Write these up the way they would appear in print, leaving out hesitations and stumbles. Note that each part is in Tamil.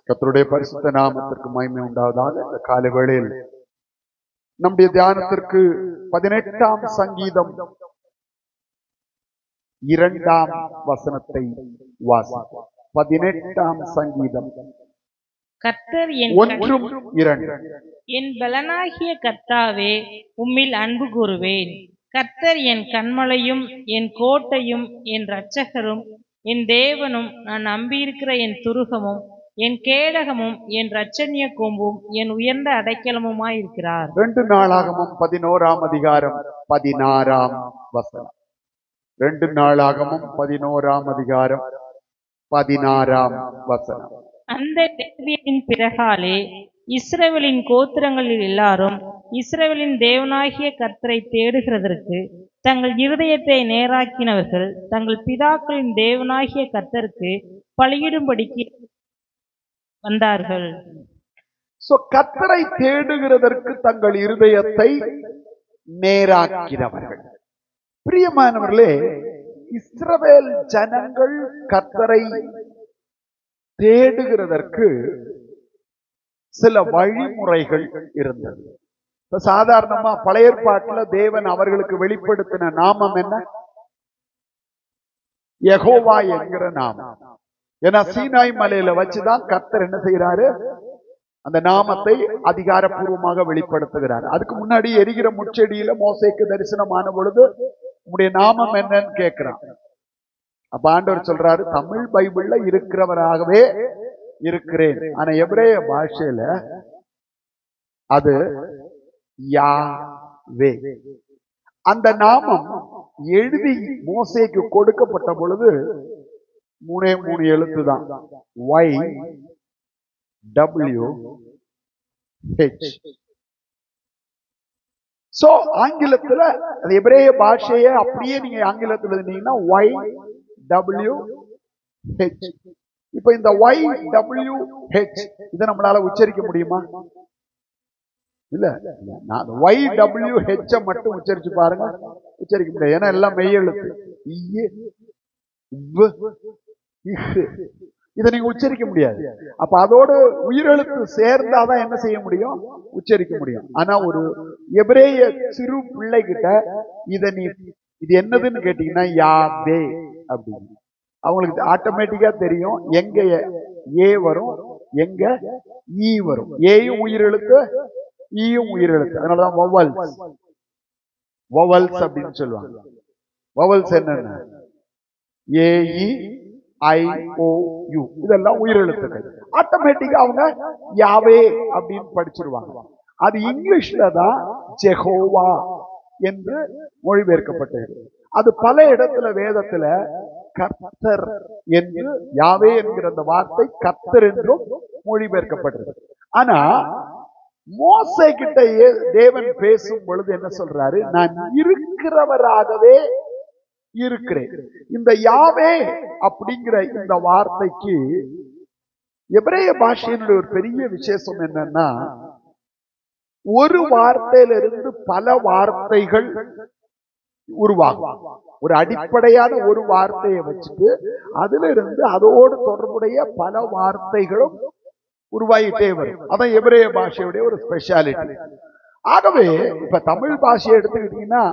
கர்த்தருடைய பரிசுத்த நாமத்திற்கு மகிமை உண்டாவதாக. இந்த காலை வேளையில் நம்முடைய தியானத்திற்கு 18ஆம் சங்கீதம் 2ஆம் வசனத்தை வாசிப்போம். 18ஆம் சங்கீதம் கர்த்தர் 1 2. என் பலனாகிய கர்த்தாவே, உம்மில் அன்பு கூறுவேன். கர்த்தர் என் கன்மலையும் என் கோட்டையும் என் இரட்சகரும் என் தேவனும், நான் நம்பியிருக்கிற என் துருகமும் என் கேடகமும் என் இரட்சணிய கொம்பும் என் உயர்ந்த அடைக்கலமுமாயிருக்கிறார். 2 நாளாகமம் 11ஆம் அதிகாரம் 16ஆம் வசனம். 2 நாளாகமம் 11ஆம் அதிகாரம் 16ஆம் வசனம். அந்த லேவியரின் பிறகாலே இஸ்ரவேலின் கோத்திரங்களில் எல்லாரும் இஸ்ரவேலின் தேவனாகிய கர்த்தரை தேடுகிறதற்கு தங்கள் இருதயத்தை நேராக்கினவர்கள் தங்கள் பிதாக்களின் தேவனாகிய கர்த்தருக்கு பலியிடும்படிக்கு வந்தார்கள். கர்த்தரை தேடுகிறதற்கு தங்கள் இருதயத்தை நேராக்கினவர்கள். பிரியமானவர்களே, இஸ்ரவேல் ஜனங்கள் கர்த்தரை தேடுகிறதற்கு சில வழிமுறைகள் இருந்தது. சாதாரணமா பழைய ஏற்பாட்டுல தேவன் அவர்களுக்கு வெளிப்படுத்தின நாமம் என்ன? யெகோவா என்கிற நாமம். ஏன்னா சீனாய் மலையில வச்சுதான் கர்த்தர் என்ன செய்யறாரு? அந்த நாமத்தை அதிகாரப்பூர்வமாக வெளிப்படுத்துகிறார். அதுக்கு முன்னாடி எரிகிற முச்செடியில மோசேக்கு தரிசனமான பொழுது உங்களுடைய நாமம் என்னன்னு கேட்கிறான். அப்ப ஆண்டவர் சொல்றாரு, தமிழ் பைபிள்ல இருக்கிறவராகவே இருக்கிறேன். ஆனா எபிரேய பாஷையில அது யாவே. அந்த நாமம் எழுதி மோசேக்கு கொடுக்கப்பட்ட பொழுது 3 எழுத்து தான். YWH. சோ ஆங்கிலத்துல அது எபிரேய பாஷையை அப்படியே நீங்க ஆங்கிலத்துல இருந்தீங்கன்னா YWH. இப்ப இந்த YWH இதை நம்மளால உச்சரிக்க முடியுமா? இல்ல, YWH மட்டும் உச்சரிச்சு பாருங்க, உச்சரிக்க முடியாது. ஏன்னா எல்லாம் மெய்யெழுத்து. இதை நீங்க உச்சரிக்க முடியாது. அப்ப அதோடு உயிரெழுத்து சேர்ந்தாதான் என்ன செய்ய முடியும்? உச்சரிக்க முடியும். ஆனா ஒரு எபிரேய சிறு பிள்ளை கிட்ட இது என்னதுன்னு கேட்டீங்கன்னா யாவே அப்படின்னு அவங்களுக்கு ஆட்டோமேட்டிக்கா தெரியும். எங்க ஏ வரும், எங்க ஈ வரும். ஏயும் உயிரெழுத்து, ஈயும் உயிரெழுத்து. அதனாலதான் வவல்ஸ் அப்படின்னு சொல்லுவாங்க. வவல்ஸ் என்னென்ன? AEIOU இதெல்லாம் உயிரெழுத்துக்கள். ஆட்டோமேட்டிக்கா அவங்க யாவே அப்படின்னு படிச்சிருவாங்க. அது இங்கிலீஷ்ல தான் ஜெகோவா என்று மொழிபெயர்க்கப்பட்டது. அது பல இடத்துல வேதத்துல கர்த்தர் என்று, யாவே என்கிற அந்த வார்த்தை கர்த்தர் என்றும் மொழிபெயர்க்கப்பட்டது. ஆனா மோசே கிட்ட தேவன் பேசும் பொழுது என்ன சொல்றாரு? நான் இருக்கிறவராகவே இருக்கிறேன். இந்த யாவே அப்படிங்கிற இந்த வார்த்தைக்கு எபிரேய பாஷையினுடைய ஒரு பெரிய விசேஷம் என்னன்னா, ஒரு வார்த்தையிலிருந்து பல வார்த்தைகள் உருவாகும். ஒரு அடிப்படையான ஒரு வார்த்தையை வச்சுட்டு அதுல இருந்து அதோடு தொடர்புடைய பல வார்த்தைகளும் உருவாகிட்டே வரும். அதான் எபிரேய பாஷையுடைய ஒரு ஸ்பெஷாலிட்டி. ஆகவே இப்ப தமிழ் பாஷையை எடுத்துக்கிட்டீங்கன்னா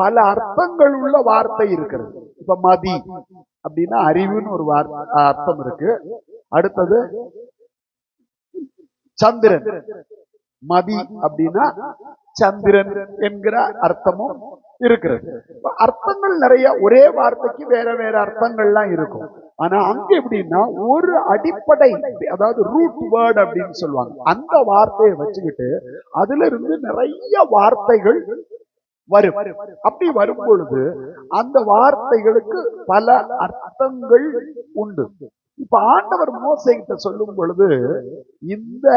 பல அர்த்தங்கள் உள்ள வார்த்தை இருக்கிறது. இப்ப மதி அப்படின்னா அறிவுன்னு ஒரு அர்த்தம் இருக்கு. அடுத்தது சந்திரன். மதி அப்படின்னா சந்திரன் என்கிற அர்த்தமும் இருக்கிறது. அர்த்தங்கள் நிறைய, ஒரே வார்த்தைக்கு வேற வேற அர்த்தங்கள்லாம் இருக்கும். ஆனா அங்க எப்படின்னா ஒரு அடிப்படை, அதாவது ரூட் வேர்ட் அப்படின்னு சொல்லுவாங்க. அந்த வார்த்தையை வச்சுக்கிட்டு அதுல இருந்து நிறைய வார்த்தைகள் வரும். அப்படி வரும் பொழுது அந்த வார்த்தைகளுக்கு பல அர்த்தங்கள் உண்டு. இப்ப ஆண்டவர் மோசே கிட்ட சொல்லும் பொழுது இந்த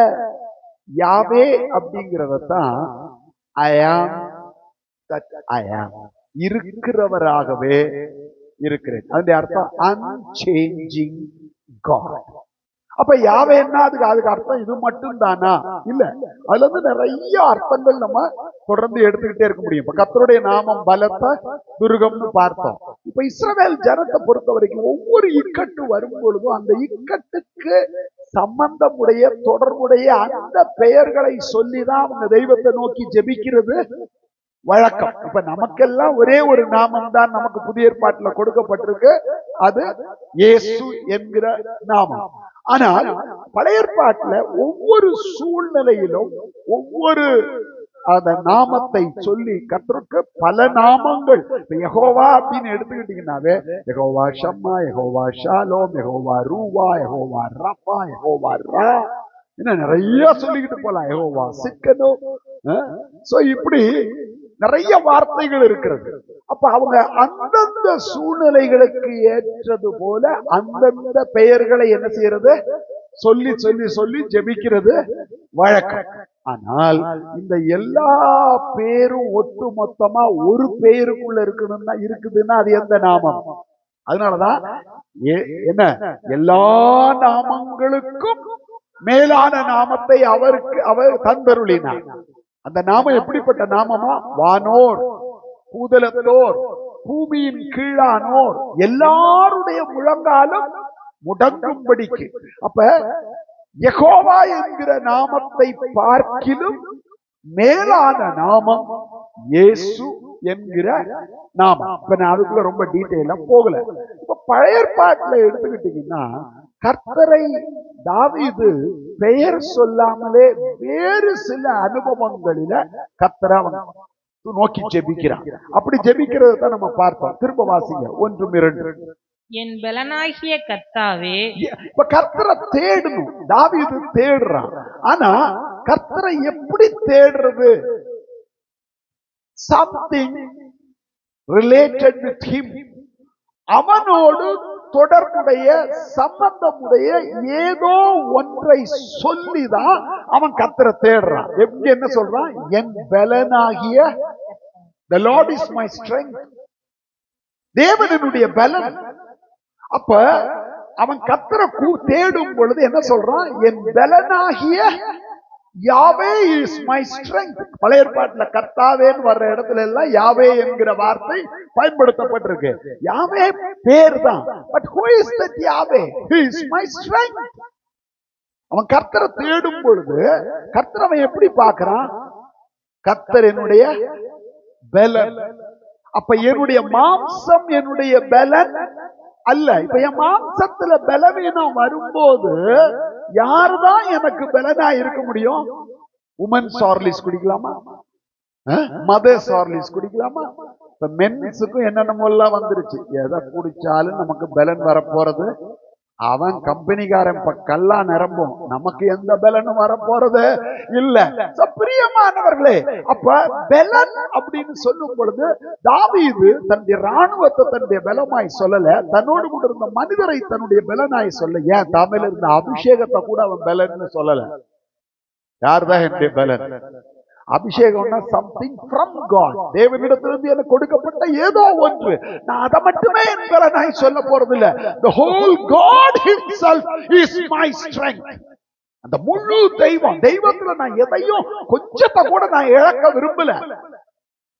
யாவே அப்படிங்கிறதான் I am that I am, இருக்கிறவராகவே இருக்கிறேன். அதனுடைய அர்த்தம் unchanging God. அப்ப யாவேன்னா அதுக்கு அர்த்தம் இது மட்டும் தானா? இல்ல, அதுல இருந்து நிறைய அர்த்தங்கள் நம்ம தொடர்ந்து எடுத்துக்கிட்டே இருக்க முடியும். இப்ப கர்த்தருடைய நாமம் பலத்த துருகம்னு பார்த்தோம். இப்ப இஸ்ரவேல் ஜனத்தை பொறுத்த வரைக்கும் ஒவ்வொரு இக்கட்டு வரும் பொழுதும் அந்த இக்கட்டுக்கு சம்பந்தமுடைய தொடர்புடைய அந்த பெயர்களை சொல்லிதான் அவங்க தெய்வத்தை நோக்கி ஜெபிக்கிறது வழக்கம். இப்ப நமக்கெல்லாம் ஒரே ஒரு நாமம் தான் நமக்கு புதிய ஏற்பாட்டுல கொடுக்கப்பட்டிருக்கு, அது இயேசு என்கிற நாமம். ஆனால் பழைய ஏற்பாட்டுல ஒவ்வொரு சூழ்நிலையிலும் ஒவ்வொரு அந்த நாமத்தை சொல்லி கர்த்தருக்கு பல நாமங்கள். யெகோவா அப்படின்னு எடுத்துக்கிட்டீங்கன்னாவே யெகோவா ஷம்மா, யெகோவா ஷாலோம், யெகோவா ரூவா, யெகோவா ரஃபா, யெகோவா ரா, என்ன நிறைய சொல்லிக்கிட்டு போலாம். யெகோவா சிக்கனோ. சோ இப்படி நிறைய வார்த்தைகள் இருக்கிறது. அப்ப அவங்க அந்தந்த சூழ்நிலைகளுக்கு ஏற்றது போல அந்தந்த பெயர்களை என்ன செய்யறது, சொல்லி சொல்லி சொல்லி ஜெபிக்கிறது வழக்கம். ஆனால் இந்த எல்லா பேரும் ஒட்டு மொத்தமா ஒரு பெயருக்குள்ள இருக்குதுன்னா அது எந்த நாமம்? அதனாலதான் என்ன, எல்லா நாமங்களுக்கும் மேலான நாமத்தை அவர் தந்தருளினார். அந்த நாமம் எப்படிப்பட்ட நாமமா? வானோர், பூதலத்தோர், பூமியின் கீழானோர் எல்லாருடைய முழங்காலும் முடங்கும்படிக்கு. அப்ப யெகோவா என்கிற நாமத்தை பார்க்கிலும் மேலான நாமம் இயேசு என்கிற நாமம். இப்ப நான் அதுக்குள்ள ரொம்ப டீட்டெயிலா போகல. இப்ப பழைய ஏற்பாட்டுல எடுத்துக்கிட்டீங்கன்னா கர்த்தரை தாவீது பெயர் சொல்லாமலே வேறு சில அனுபவங்களில கர்த்தரை நோக்கி ஜெபிக்கிறான். அப்படி ஜெபிக்கிறத தான் நம்ம பார்த்தோம். திரும்ப வாசிங்க 1-2. என் பலனாகிய கர்த்தாவே. இப்ப கர்த்தரை தேடணும், தாவீது தேடுறான். ஆனா கர்த்தரை எப்படி தேடுறது? சம்திங் ரிலேட்டட் வித் ஹிம், அவனோடு தொடர்புடைய சம்பந்தமுடைய ஏதோ ஒன்றை சொல்லிதான் அவன் கர்த்தரை தேடுறான். எப்படி என்ன சொல்றான்? என் பலனாகிய, the Lord is my strength, தேவனுடைய பலன். அப்ப அவன் கர்த்தரை தேடும் பொழுது என்ன சொல்றான்? என் பலனாகிய யாவே இஸ் மை ஸ்ட்ரெங்த். பழைய ஏற்பாட்டுல கர்த்தாவேன்னு வர்ற இடத்துல எல்லாம் யாவே என்கிற வார்த்தை பயன்படுத்தப்பட்டிருக்கு. யாவே பேர் தான், but who is that Yahweh? He is my strength. அவன் கர்த்தரை தேடும் பொழுது கர்த்தர் அவன் எப்படி பார்க்கிறான்? கர்த்தர் என்னுடைய பலன். அப்ப என்னுடைய மாம்சம் என்னுடைய பலன் அல்ல. இப்ப என் மாம்சத்துல பலவீனம் வரும்போது யாருதான் எனக்கு பலனா இருக்க முடியும்? உமன்ஸ் ஹார்லிக்ஸ் குடிக்கலாமா? மதர்ஸ் ஹார்லிக்ஸ் குடிக்கலாமா? இப்ப மென்ஸுக்கும் என்னென்னமோ எல்லாம் வந்துருச்சு. எதை குடிச்சாலும் நமக்கு பலன் வரப்போறது அவன் கம்பெனிக்காரன் கல்லா நிரம்பும், நமக்கு எந்த பலனும் வரப்போறது இல்ல. பிரியமானவர்களே, அப்ப பலன் அப்படின்னு சொல்லும் பொழுது தாவீது தன்னுடைய ராணுவத்தை தன்னுடைய பலமாய் சொல்லல, தன்னோடு கூட இருந்த மனிதரை தன்னுடைய பலனாய் சொல்ல. ஏன் தமிழ் இருந்த அபிஷேகத்தை கூட அவன் பலன்னு சொல்லல. யார்தான் என்னுடைய பலன்? அபிஷேகம்னா சம்திங் ஃப்ரம் காட், தேவனிடத்திலிருந்து எனக்கு கொடுக்கப்பட்ட ஏதோ ஒன்று. நான் அதை மட்டுமே என் பலனாய் சொல்ல போறது இல்ல. The whole God himself is my strength. அந்த முழு தெய்வத்துல நான் எதையும் கொஞ்சத்தை கூட நான் இழக்க விரும்பல.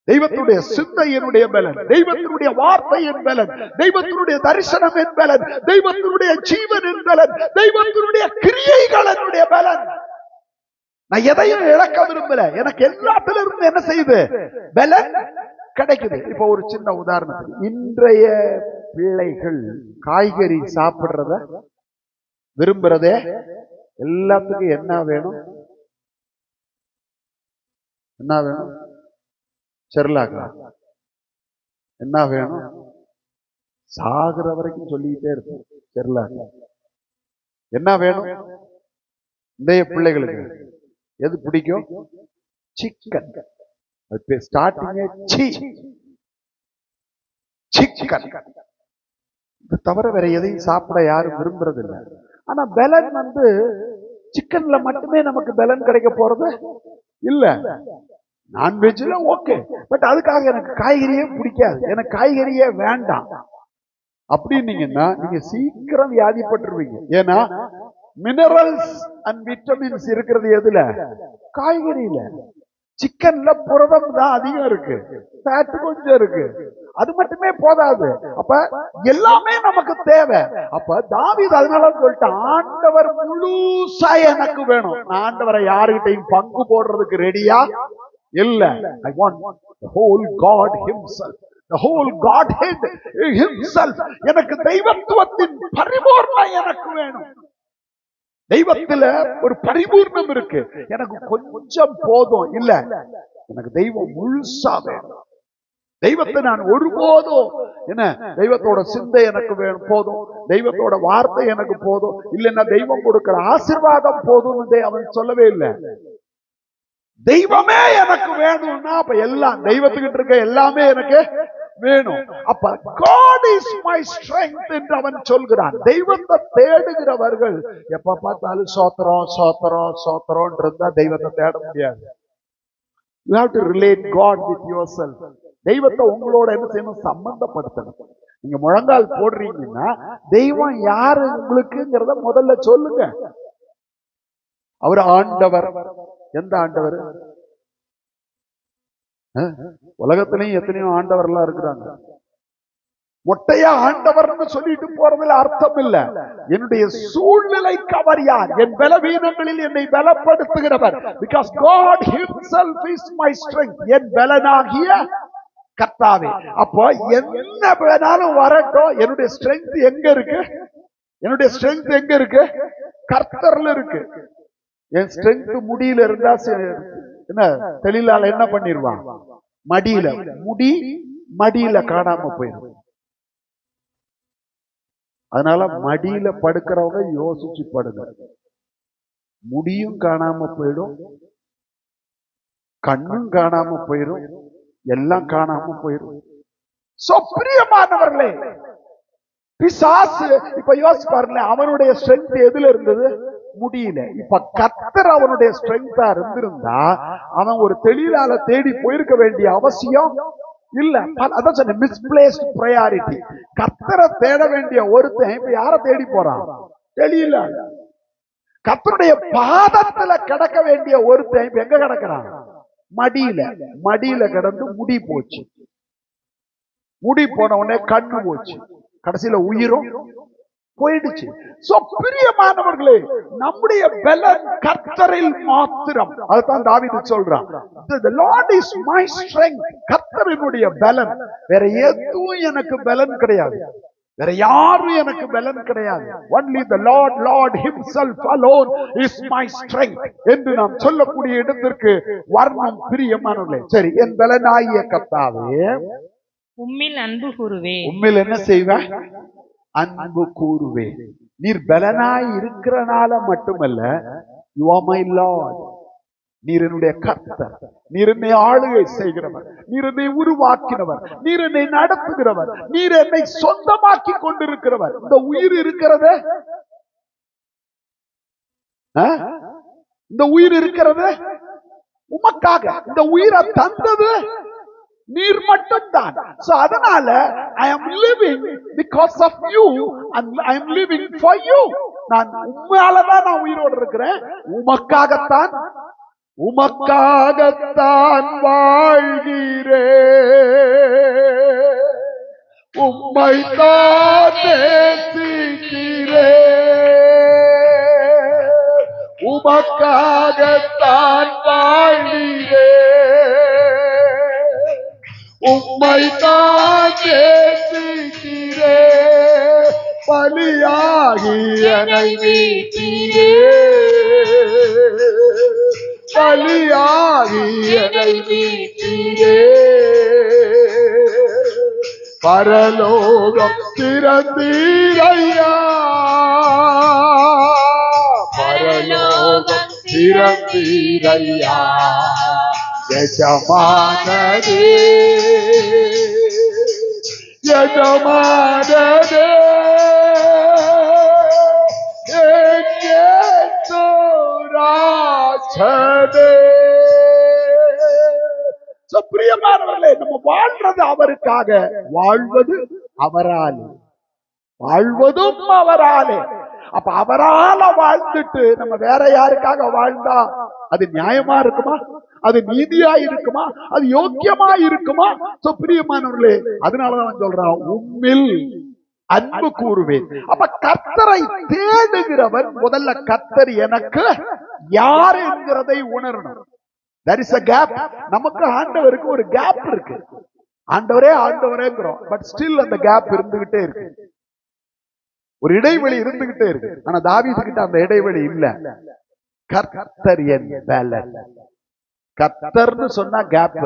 தெய்வத்தினுடைய சிந்தை என்னுடைய பலன், தெய்வத்தினுடைய வார்த்தை என் பலன், தெய்வத்தினுடைய தரிசனம் என் பலன், தெய்வத்தினுடைய ஜீவன் என் பலன், தெய்வத்தினுடைய கிரியைகள் என்னுடைய பலன். நான் எதையும் இழக்க விரும்பல. எனக்கு எல்லாத்துல இருந்து என்ன செய்யுது? பலன் கிடைக்குது. இப்ப ஒரு சின்ன உதாரணம், இன்றைய பிள்ளைகள் காய்கறி சாப்பிடுறத விரும்புறதே. எல்லாத்துக்கும் என்ன வேணும்? என்ன வேணும்? செர்லாக்கா என்ன வேணும்? சாகுற வரைக்கும் சொல்லிக்கிட்டே இருக்கும் செர்லாக்கா. என்ன வேணும்? இன்றைய பிள்ளைகளுக்கு எது பிடிக்கும்? சிக்கன். ஸ்டார்டிங்கே சிக்கன். இது தவிர வேற எதையும் சாப்பிட யாரும் விரும்புறது இல்லை. ஆனா பலன் சிக்கன்ல மட்டுமே நமக்கு பலன் கிடைக்க போறது இல்ல. நான்வெஜ்ல ஓகே, பட் அதுக்காக எனக்கு காய்கறியே பிடிக்காது, எனக்கு காய்கறியே வேண்டாம் அப்படின்னீங்கன்னா நீங்க சீக்கிரம் வியாதிப்பட்டுருவீங்க. ஏன்னா மினரல்ஸ் அண்ட் விட்டமின்ஸ் இருக்கிறது எதுல? காய்கறியில. சிக்கன்ல புரதம் தான் அதிகம் இருக்கு, ஃபேட் கொஞ்சம் இருக்கு, அது மட்டுமே போதாது. அப்ப எல்லாமே நமக்கு தேவை. அப்ப தாவீது அதனால சொல்லிட்டான், ஆண்டவர் முழுசா எனக்கு வேணும். நான் ஆண்டவரை யாருகிட்டையும் பங்கு போடுறதுக்கு ரெடியா இல்ல. I want the whole God himself, the whole Godhead himself. எனக்கு தெய்வத்துவத்தின் பரிபூர்ணம் எனக்கு வேணும். தெய்வத்துல ஒரு பரிபூர்ணம் இருக்கு, எனக்கு கொஞ்சம் போதும் இல்ல, எனக்கு தெய்வம் முழுசா வேணும். தெய்வத்தை நான் ஒருபோதும் என்ன, தெய்வத்தோட சிந்தை எனக்கு வேணும் போதும், தெய்வத்தோட வார்த்தை எனக்கு போதும், இல்லைன்னா தெய்வம் கொடுக்கிற ஆசீர்வாதம் போதும் அவன் சொல்லவே இல்லை. தெய்வமே எனக்கு வேணும்னா அப்ப எல்லாம் தெய்வத்துக்கிட்ட இருக்க எல்லாமே எனக்கு வேணும். அப்ப God is my strength என்று அவன் சொல்கிறான். தெய்வத்தை தேடுகிறவர்கள் எப்ப பார்த்தாலும் சோத்திரம் சோத்திரம் சோத்திரம் இருந்தா தெய்வத்தை தேட முடியாது. You have to relate God with yourself. தெய்வத்தை உங்களோட என்ன செய்யணும், சம்பந்தப்படுத்தணும். நீங்க முழங்கால் போடுறீங்கன்னா தெய்வம் யாரு உங்களுக்குங்கிறத முதல்ல சொல்லுங்க. அவர் ஆண்டவர். எந்த ஆண்டவர்? உலகத்திலையும் எத்தனையோ ஆண்டவர்லாம் இருக்கிறாங்க. மொட்டையா ஆண்டவர்னு சொல்லிட்டு போறதுல அர்த்தம் இல்ல. என்னுடைய சூழ்நிலைக்கு அவர் யார்? என் பலவீனங்களில் என்னை பலப்படுத்துகிறவர். Because God himself is my strength. என் பலனாகிய கர்த்தாவே. அப்போ என்ன வேணாலும் வரட்டும், என்னுடைய ஸ்ட்ரென்த் எங்க இருக்கு? என்னுடைய ஸ்ட்ரென்த் எங்க இருக்கு? கர்த்தர்ல இருக்கு. என் ஸ்ட்ரென்த் முடியில இருந்தா என்ன, தெளிலால என்ன பண்ணிடுவான்? மடியில முடி மடியில காணாம போயிடும். அதனால மடியில படுக்கிறவங்க யோசிச்சு படுங்க. முடியும் காணாம போயிடும், கண்ணும் காணாம போயிடும், எல்லாம் காணாம போயிடும். பிரியமானவர்களே, பிசாசு இப்ப யோசிச்சு பாருங்க, அவனுடைய ஸ்ட்ரென்த் எதுல இருந்தது? முடியல. இப்ப கர்த்தர் அவனுடைய ஸ்ட்ரென்த்தா இருந்திருந்தா அவன் ஒரு தெளிவால தேடி போயிருக்க வேண்டிய அவசியம் இல்ல. அதான் சொன்ன மிஸ்பிளேஸ்ட் பிரையாரிட்டி. கர்த்தரை தேட வேண்டிய ஒருத்தன் இப்ப யார தேடி போறான்? தெளியல. கர்த்தருடைய பாதத்துல கிடக்க வேண்டிய ஒருத்தன் இப்ப எங்க கிடக்கிறான்? மடியில. மடியில கிடந்து முடி போச்சு. முடி போன உடனே கண்ணு போச்சு, கடைசியில உயிரும் போயிடுச்சு. பிரியமானவர்களே, நம்முடைய பலன் கர்த்தரில் மாத்திரம். அதுதான் தாவீது சொல்றான், the Lord is my strength. கர்த்தரினுடைய பலன். வேற எதுவும் எனக்கு பலன் கிடையாது, வேற யாரும் எனக்கு பலன் கிடையாது. only the Lord himself alone is my strength என்று நாம் சொல்லக்கூடிய இடத்திற்கு வரணும். பிரியமானவர்களே, சரி, என் பலனாகிய கர்த்தாவே உம்மில் அன்பு கூறுவேன். உம்மில் என்ன செய்வேன்? அன்பு கூறுவேன். நீர் பலனாய் இருக்கிறனால மட்டுமல்ல, you are my Lord. நீர் என்னுடைய கர்த்தர், நீர் என்னை ஆளுகை செய்கிறவர், நீர் என்னை உருவாக்கினவர், நீர் என்னை நடத்துகிறவர், நீர் என்னை சொந்தமாக்கி கொண்டிருக்கிறவர். இந்த உயிர் இருக்கிறது, இந்த உயிர் இருக்கிறது உமக்காக. இந்த உயிரை தந்தது நீர் மட்டும்தான். அதனால I am living because of you and I am living for you. நான் உம்மாலதான் நான் உயிரோடு இருக்கிறேன், உமக்காகத்தான், உமக்காகத்தான் வாழ்கிறேன், உம்மை தான் நேசிக்கிறேன், உமக்காகத்தான் வாழ்கிறேன், உம்மை தான் நேசிக்கிறேன், பலியாகி என்னை மீட்டீரே, பலியாகி என்னை மீட்டீரே, பரலோகம் திறந்தீரையா, பரலோகம் திறந்தீரையா, எஜமானதே, எஜமானதே, பிரியமானவர்களே, நம்ம வாழ்றது அவருக்காக, வாழ்வது அவராலே, வாழ்வதும் அவராலே. அப்ப அவரால வாழ்ந்துட்டு நம்ம வேற யாருக்காக வாழ்ந்தா அது நியாயமா இருக்குமா? அது நீதியா இருக்குமா? அது யோக்கியமா இருக்குமா? பிரியமானவர்களே, அதனாலதான் அவன் சொல்றான், உம்மில் அன்பு கூறுவேன். அப்ப கர்த்தரை தேடுகிறவன் முதல்ல கர்த்தர் எனக்கு யார் என்கிறதை உணரணும். There is a gap. நமக்கு ஆண்டவருக்கு ஒரு கேப் இருக்கு. ஆண்டவரே ஆண்டவரேங்கிறோம், பட் ஸ்டில் அந்த கேப் இருந்துகிட்டே இருக்கு. ஒரு இடைவெளி இருந்துகிட்டே இருக்கு. ஆனா தாவீது கிட்ட அந்த இடைவெளி இல்ல. கர்த்தர் என் பலன். கர்த்தர்னு சொன்னா கேப்.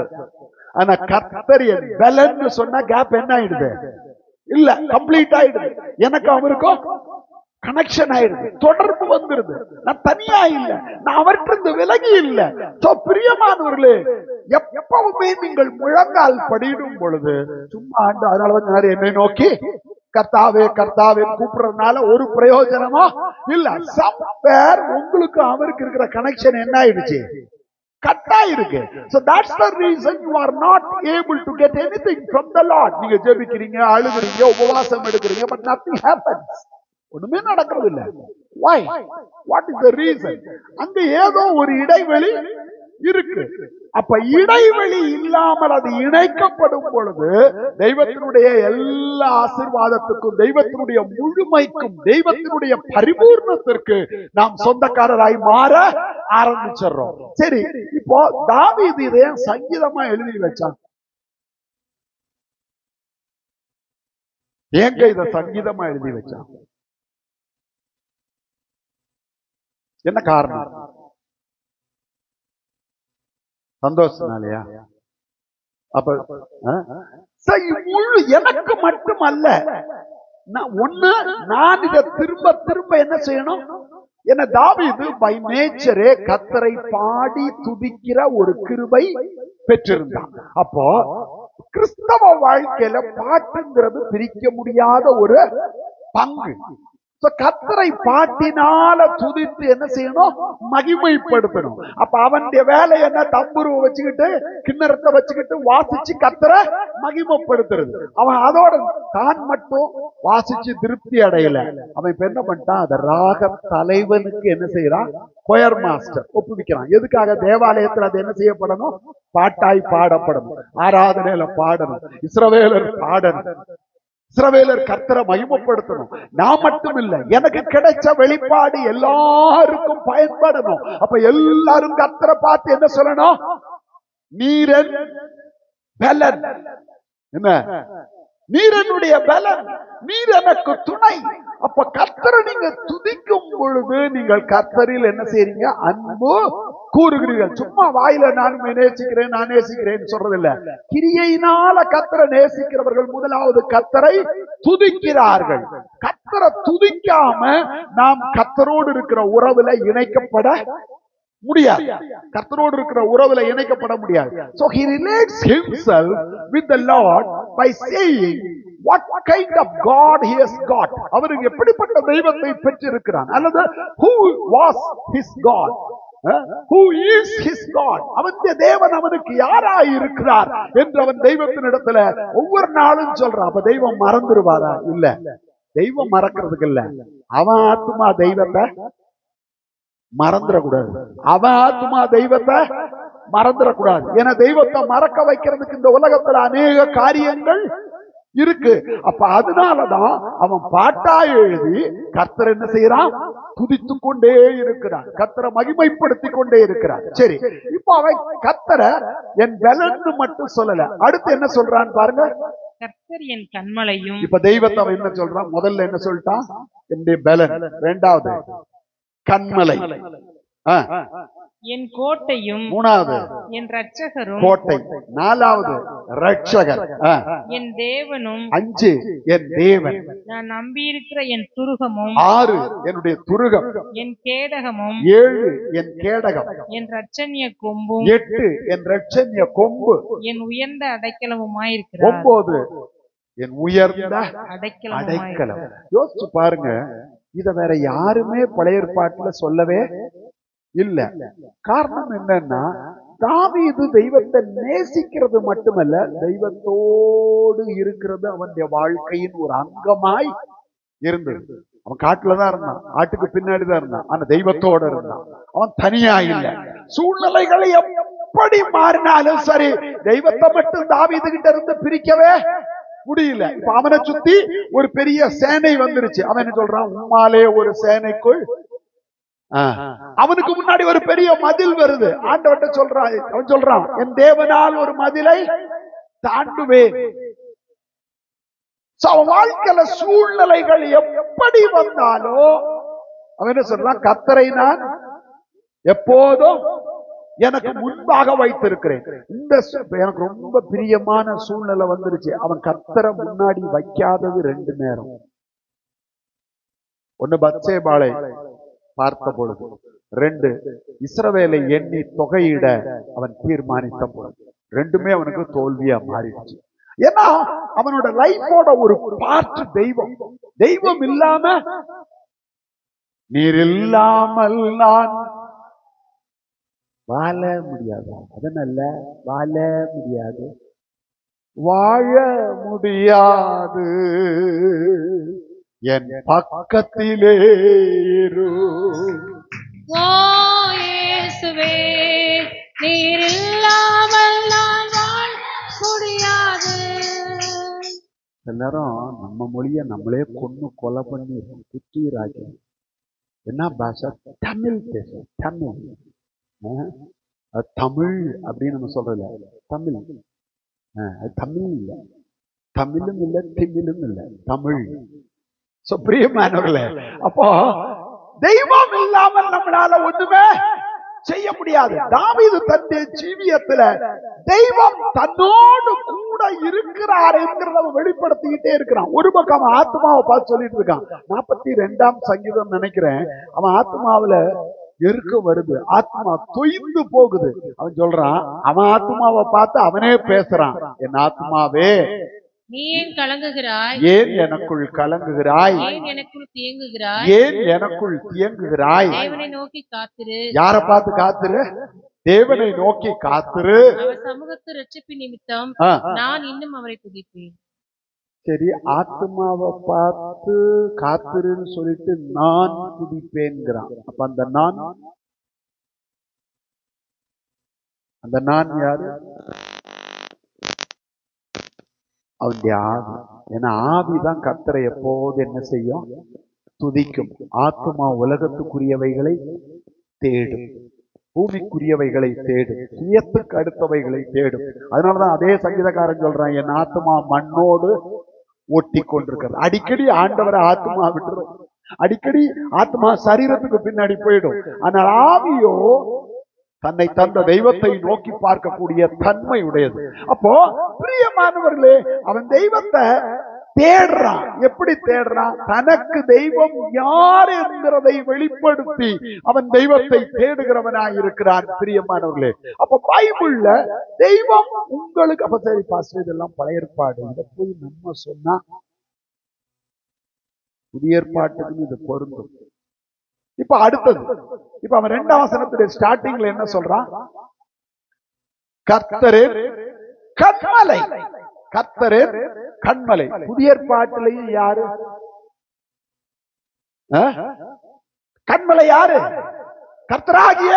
ஆனா கர்த்தர் என் பலன்னு சொன்னா கேப் என்ன ஆயிடுது? இல்ல, கம்ப்ளீட் ஆயிடுது. எனக்கு அவருக்கும் கனெக்ஷன் ஆயிடுது, தொடர்பு வந்துருது. நான் தனியா இல்ல, நான் அவற்றிருந்து விலகி இல்ல. பிரியமானவர்களே, எப்பவுமே நீங்கள் முழங்கால் படியிடும் பொழுது சும்மா ஆண்டு, அதனாலதான் என்னை நோக்கி கர்த்தாவே கர்த்தாவே கூப்பிடுறதுனால ஒரு பிரயோஜனமா இல்ல. சம்வேர் உங்களுக்கு அவருக்கு இருக்கிற கனெக்ஷன் என்ன ஆயிடுச்சு? கட்டா இருக்கு. So that's the reason you are not able to get anything from the Lord. நீங்க ஜெபிக்கிறீங்க, அழுகுறீங்க, உபவாசம் எடுக்கிறீங்க, but nothing happens. ஒண்ணுமே நடக்கிறது இல்ல. Why? What is the reason? அங்க ஏதோ ஒரு இடைவெளி இருக்கு. அப்ப இடைவெளி இல்லாமல் அது இணைக்கப்படும் பொழுது தெய்வத்தினுடைய எல்லா ஆசீர்வாதத்துக்கும், தெய்வத்தினுடைய முழுமைக்கும், தெய்வத்தினுடைய பரிபூர்ணத்திற்கு நாம் சொந்தக்காரராய் மாற ஆரம்பிச்சிடறோம். சரி, இப்போ தாவீது இதை சங்கீதமா எழுதி வச்சான். ஏங்க இதை சங்கீதமா எழுதி வச்சான்? என்ன காரணம்? சந்தோஷனாலயா? அப்ப முழு எனக்கு மட்டுமல்ல, ஒண்ணு நான் இதை திரும்ப திரும்ப என்ன செய்யணும்? என்ன, தாவீது பை நேச்சரே கர்த்தரை பாடி துதிக்கிற ஒரு கிருபை பெற்றிருந்தான். அப்போ கிறிஸ்தவ வாழ்க்கையில பாட்டுங்கிறது பிரிக்க முடியாத ஒரு பங்கு. கர்த்தரை பாட்டினால துதித்து என்ன செய்யணும்? மகிமைப்படுத்தணும். அப்ப அவனுடைய வேலை என்ன? தம்புருவை வச்சுக்கிட்டு, கிண்ணறத்தை வச்சுக்கிட்டு வாசிச்சு கர்த்தரை மகிமைப்படுத்துறது. அவன் அதோட தான் மட்டும் வாசிச்சு திருப்தி அடையல. அவன் இப்ப என்ன பண்ணிட்டான்? அத ராக தலைவனுக்கு என்ன செய்யறான்? கொயர் மாஸ்டர் ஒப்புவிக்கிறான். எதுக்காக? தேவாலயத்தில் அது என்ன செய்யப்படணும்? பாட்டாய் பாடப்படணும், ஆராதனையில பாடணும், இஸ்ரவேலர் பாடணும், இஸ்ரவேலர் கர்த்தரை மகிமைப்படுத்தணும். நான் மட்டும் இல்ல, எனக்கு கிடைச்ச வெளிப்பாடு எல்லாருக்கும் பயன்படணும். அப்ப எல்லாரும் கர்த்தரை பார்த்து என்ன சொல்லணும்? நீரன் பலன். என்ன? நீரனுடைய பலன், நீர் எனக்கு துணை. அப்ப கர்த்தரை நீங்க துதிக்கும் பொழுது நீங்கள் கர்த்தரில் என்ன செய்றீங்க? அன்பு கூறுகிறீர்கள். சும்மா வாயில நான் நேசிக்கிறேன், நான் நேசிக்கிறேன் சொல்றது இல்ல. கிரியையினால கர்த்தரை நேசிக்கிறவர்கள் முதலாவது கர்த்தரை துதிக்கிறார்கள். கர்த்தரை துதிக்காம நாம் கர்த்தரோடு இருக்கிற உறவுல இணைக்கப்பட முடியாது. கர்த்தரோடு இருக்கிற உறவுல இணைக்கப்பட முடியாது. So he relates himself with the Lord by saying what kind of God he has got. அவருக்கு எப்படிப்பட்ட தெய்வத்தை பெற்றிருக்கிறான், அல்லது who was his God, who is his God, அவனுடைய தேவன் அவனுக்கு யாராய் இருக்கிறார் என்று அவன் தெய்வத்தினிடத்துல ஒவ்வொரு நாளும் சொல்றான். அப்ப தெய்வம் மறந்துடுவாரா? இல்ல, தெய்வம் மறக்கிறதுக்கு இல்ல. அவன் ஆத்மா தெய்வத்தை மறந்துடக்கூடாது. அவன் ஆத்மா தெய்வத்தை மறந்துடக்கூடாது. ஏன்னா தெய்வத்தை மறக்க வைக்கிறதுக்கு இந்த உலகத்துல அநேக காரியங்கள் இருக்கு. அப்ப அதனாலதான் அவன் பாட்டா எழுதி கர்த்தர் என்ன செய்யறான்? துதித்து கொண்டே இருக்கிறான், கர்த்தரை மகிமைப்படுத்தி கொண்டே இருக்கிறான். சரி, இப்ப அவன் கர்த்தரை என் பலன்னு மட்டும் சொல்லல, அடுத்து என்ன சொல்றான் பாருங்க. கர்த்தர் என் கன்மலையும். இப்ப தெய்வத்தை அவன் என்ன சொல்றான்? முதல்ல என்ன சொல்லிட்டான்? என்னுடைய பலன். இரண்டாவது கன்மலை, என் கோட்டையும். மூணாவது என் ரட்சகரும். கோட்டை. நாலாவது ரட்சகர், என் தேவனும். அஞ்சு என் தேவன். நான் நம்பியிருக்கிற என் துருகமும். ஆறு என்னுடைய துருகம். என் கேடகமும். ஏழு என் கேடகம். என் ரட்சணிய கொம்பும். எட்டு என் ரட்சணிய கொம்பு. என் உயர்ந்த அடைக்கலமுமாயிருக்கிறார். ஒன்பது என் உயர்ந்த அடைக்கலம். யோசிச்சு பாருங்க, இத வேற யாருமே பழைய ஏற்பாட்டுல சொல்லவே இல்ல. காரணம் என்னன்னா, தாவீது தெய்வத்தை நேசிக்கிறது மட்டுமல்ல, தெய்வத்தோடு இருக்கிறது அவனுடைய வாழ்க்கையின் ஒரு அங்கமாய் இருந்தது. அவன் காட்டுலதான் இருந்தான், ஆட்டுக்கு பின்னாடிதான் இருந்தான், ஆனா தெய்வத்தோட இருந்தான். அவன் தனியா இல்லை. சூழ்நிலைகளை எப்படி மாறினாலும் சரி, தெய்வத்தை மட்டும் தாவீது கிட்ட இருந்து பிரிக்கவே முடியல. இப்ப அவனை சுத்தி ஒரு பெரிய சேனை வந்துருச்சு. அவன் என்ன சொல்றான்? உம்மாலே ஒரு சேனைக்குள், அவனுக்கு முன்னாடி ஒரு பெரிய மதில் வருது. ஆண்டவர்கிட்ட சொல்றான், அவன் சொல்றான், என் தேவனால் ஒரு மதிலை தாண்டுவேன். அவன் வாழ்க்கையில சூழ்நிலைகள் எப்படி வந்தாலும் அவன் என்ன சொல்றான்? கர்த்தரை நான் எப்போதும் எனக்கு முன்பாக வைத்திருக்கிறேன். இந்த எனக்கு ரொம்ப பிரியமான சூழ்நிலை வந்துருச்சு. அவன் கர்த்தரை முன்னாடி வைக்காதது 2 நேரம். ஒண்ணு பத்சேபாளை பார்த்த பொழுது, 2 இஸ்ரவேலை எண்ணி தொகையிட அவன் தீர்மானித்த பொழுது. 2மே அவனுக்கு தோல்வியா மாறிடுச்சு. ஏன்னா அவனோட லைஃபோட ஒரு பார்ட் தெய்வம். தெய்வம் இல்லாம, நீர் இல்லாமல் நான் வாழ முடியாது. அதனால வாழ முடியாது, வாழ முடியாது, என் பக்கத்திலே இரு. ஓ இயேசுவே, நீர் இல்லாமல் நான் வாழ முடியாது. எல்லாரும் நம்ம மொழிய நம்மளே கொலை பண்ணி குத்திராஜ். என்ன பாஷா? தமிழ் பேசும். தமிழ் தமிழ் அப்படின்னு நம்ம சொல்றல. தமிழ் தமிழ் இல்ல, தமிழும் இல்ல, திமிழும் இல்ல, தமிழ். பிரியமானவர்களே, அப்போ தெய்வம் இல்லாமல் நம்மளால ஒண்ணுமே செய்ய முடியாது. தாவீது தன்னுடைய ஜீவியத்துல தெய்வம் தன்னோடு கூட இருக்கிறார் என்கிறத வெளிப்படுத்திக்கிட்டே இருக்கிறான். ஒரு பக்கம் ஆத்மாவை பார்த்து சொல்லிட்டு இருக்கான். 42ஆம் சங்கீதம் நினைக்கிறேன். அவன் ஆத்மாவில எருக்க வருது, ஆத்மா தொய்ந்து போகுது. அவன் சொல்றான், அவன் ஆத்மாவை பார்த்து அவனே பேசுறான், என் ஆத்மாவே நீ ஏன் கலங்குகிறாய்? ஏன் எனக்குள் கலங்குகிறாய்? ஏன் எனக்குள் தியங்குகிறாய்? ஏன் எனக்குள் தியங்குகிறாய்? தேவனை நோக்கி காத்திரு. யாரை பார்த்து காத்திரு? தேவனை நோக்கி காத்திரு. அவர் சமூகத்து ரட்சிப்பு நிமித்தம் நான் இன்னும் அவரை துதிப்பேன். சரி, ஆத்மாவை பார்த்து காத்திருன்னு சொல்லிட்டு நான் துதிப்பேன்கிறான். அப்ப அந்த நான் யாரு? அவனுடைய ஆவி. ஏன்னா ஆவிதான் கர்த்தரை எப்போது என்ன செய்யும்? துதிக்கும். ஆத்மா உலகத்துக்குரியவைகளை தேடும், பூமிக்குரியவைகளை தேடும், சுயத்துக்கு அடுத்தவைகளை தேடும். அதனாலதான் அதே சங்கீதக்காரன் சொல்றான், என் ஆத்மா மண்ணோடு ஒட்டி கொண்டிருக்கிறது. அடிக்கடி ஆண்டவரை ஆத்மா விட்டுரும், அடிக்கடி ஆத்மா சரீரத்துக்கு பின்னாடி போயிடும். ஆனால் ஆவியோ தன்னை தந்த தெய்வத்தை நோக்கி பார்க்கக்கூடிய தன்மை உடையது. அப்போ பிரியமானவர்களே, அவன் தெய்வத்தை தேடுறான். எப்படி தேடுறான்? தனக்கு தெய்வம் யார் என்கிறதை வெளிப்படுத்தி அவன் தெய்வத்தை தேடுகிறவனாய் இருக்கிறான். பிரியமானவர்களே, அப்ப பைபிள்ல தெய்வம் உங்களுக்கு, அப்ப சரி பாஸ்டர் இதெல்லாம் பழைய ஏற்பாடு, இதை போய் நம்ம சொன்னா புதிய ஏற்பாட்டுக்கு இது பொருந்தும். இப்ப அடுத்தது, இப்ப அவன் 2ஆம் வசனத்துடைய ஸ்டார்டிங்ல என்ன சொல்றான்? கர்த்தரே கன்மலை. கர்த்தரே கன்மலை. புதிய ஏற்பாட்டிலையும் யாரு கன்மலை? யாரு? கர்த்தராகிய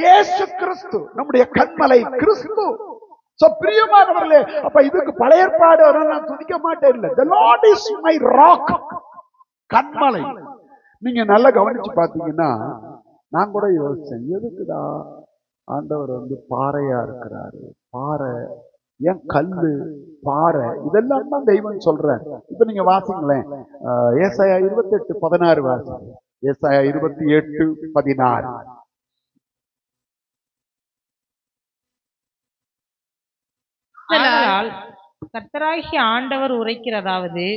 இயேசு கிறிஸ்து, நம்முடைய கன்மலை கிறிஸ்து. பிரியமானவர்களே, அப்ப இதுக்கு பழைய ஏற்பாடு நான் துதிக்க மாட்டேன் இல்ல. The Lord is my rock, கன்மலை. நீங்க நல்லா கவனிச்சு பாத்தீங்கன்னா, நான் கூட யோசிச்சேன், எதுக்குடா ஆண்டவர் பாறையா இருக்கிறாரு? பாறை ஏன்? கல்லு, பாறை, இதெல்லாம் தான் தெய்வம் சொல்ற. இப்ப நீங்க வாசிங்களேன், ஏசாயா 28:16 வாசிங்க. ஏசாயா 28:16. கர்த்தராகிய ஆண்டவர் உரைக்கிறதாவது,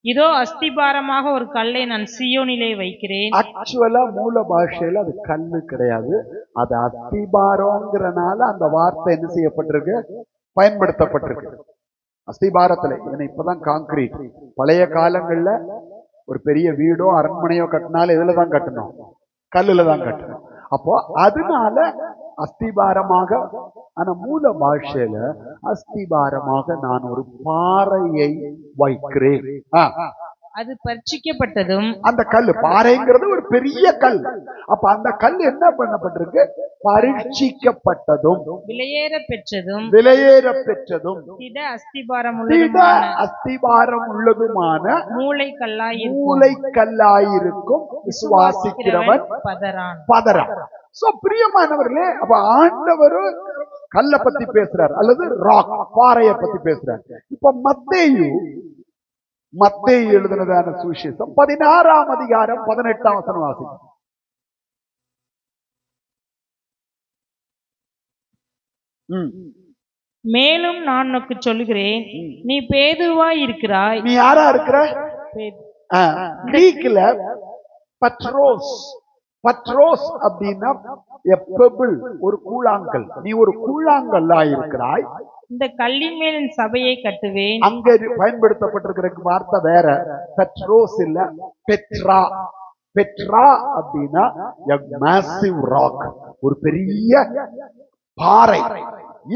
இதோ அஸ்திபாரமாக ஒரு கல்லை நான் சீயோனிலே வைக்கிறேன். ஆக்சுவலா மூல பாஷையில அது கல்லு கிடையாது, அது அஸ்திபாரம்ங்கிறனால அந்த வார்த்தை என்ன செய்யப்பட்டிருக்கு? பயன்படுத்தப்பட்டிருக்கு. அஸ்திபாரத்துல இப்பதான் கான்கிரீட். பழைய காலங்கள்ல ஒரு பெரிய வீடோ அரண்மனையோ கட்டினாலும் எதுலதான் கட்டணும்? கல்லுல தான் கட்டணும். அப்போ அதனால அஸ்திபாரமாக, ஆனா மூல பாஷையில அஸ்திபாரமாக நான் ஒரு பாறையை வைக்கிறேன். அது பரீட்சிக்கப்பட்டதும், அந்த கல் பாறைங்கிறது ஒரு பெரிய கல். அப்ப அந்த கல் என்ன பண்ணப்பட்டிருக்கு? பரீட்சிக்கப்பட்டதும், விலையேற பெற்றதும், விலையேற பெற்றதும், திட அஸ்திபாரம் திட உள்ளதுமான அஸ்திபாரம் உள்ளதுமான மூளைக்கல்லாயிருக்கும் விசுவாசிக்கிறவன் பதறான். பதறான். சோ பிரியமானவர்களே, அப்ப ஆண்டவர் கல்ல பத்தி பேசுறார் அல்லது ராக் பாறைய பத்தி பேசுறார். இப்ப மத்தேயு எழுதினதான சுவிசேஷம் 16ஆம் அதிகாரம் 18ஆம் வசனம் வாசிக்கும். மேலும் நான் உனக்கு சொல்லுகிறேன், நீ பேதுருவாய் இருக்கிறாய். நீ யாரா இருக்கிற? கிரீக்ல பட்ரோஸ். பட்ரோஸ் அப்படின்னா ஒரு கூழாங்கல். நீ ஒரு கூழாங்கல்லா இருக்கிறாய். இந்த கல்லின் மேல் என் சபையை கட்டுவேன். அங்க பயன்படுத்தப்பட்டிருக்கிற வார்த்தை வேற. பெட்ரோஸ் இல்ல, பெட்ரா. பெட்ரா அப்படின்னா மேசிவ் ராக், ஒரு பெரிய பாறை.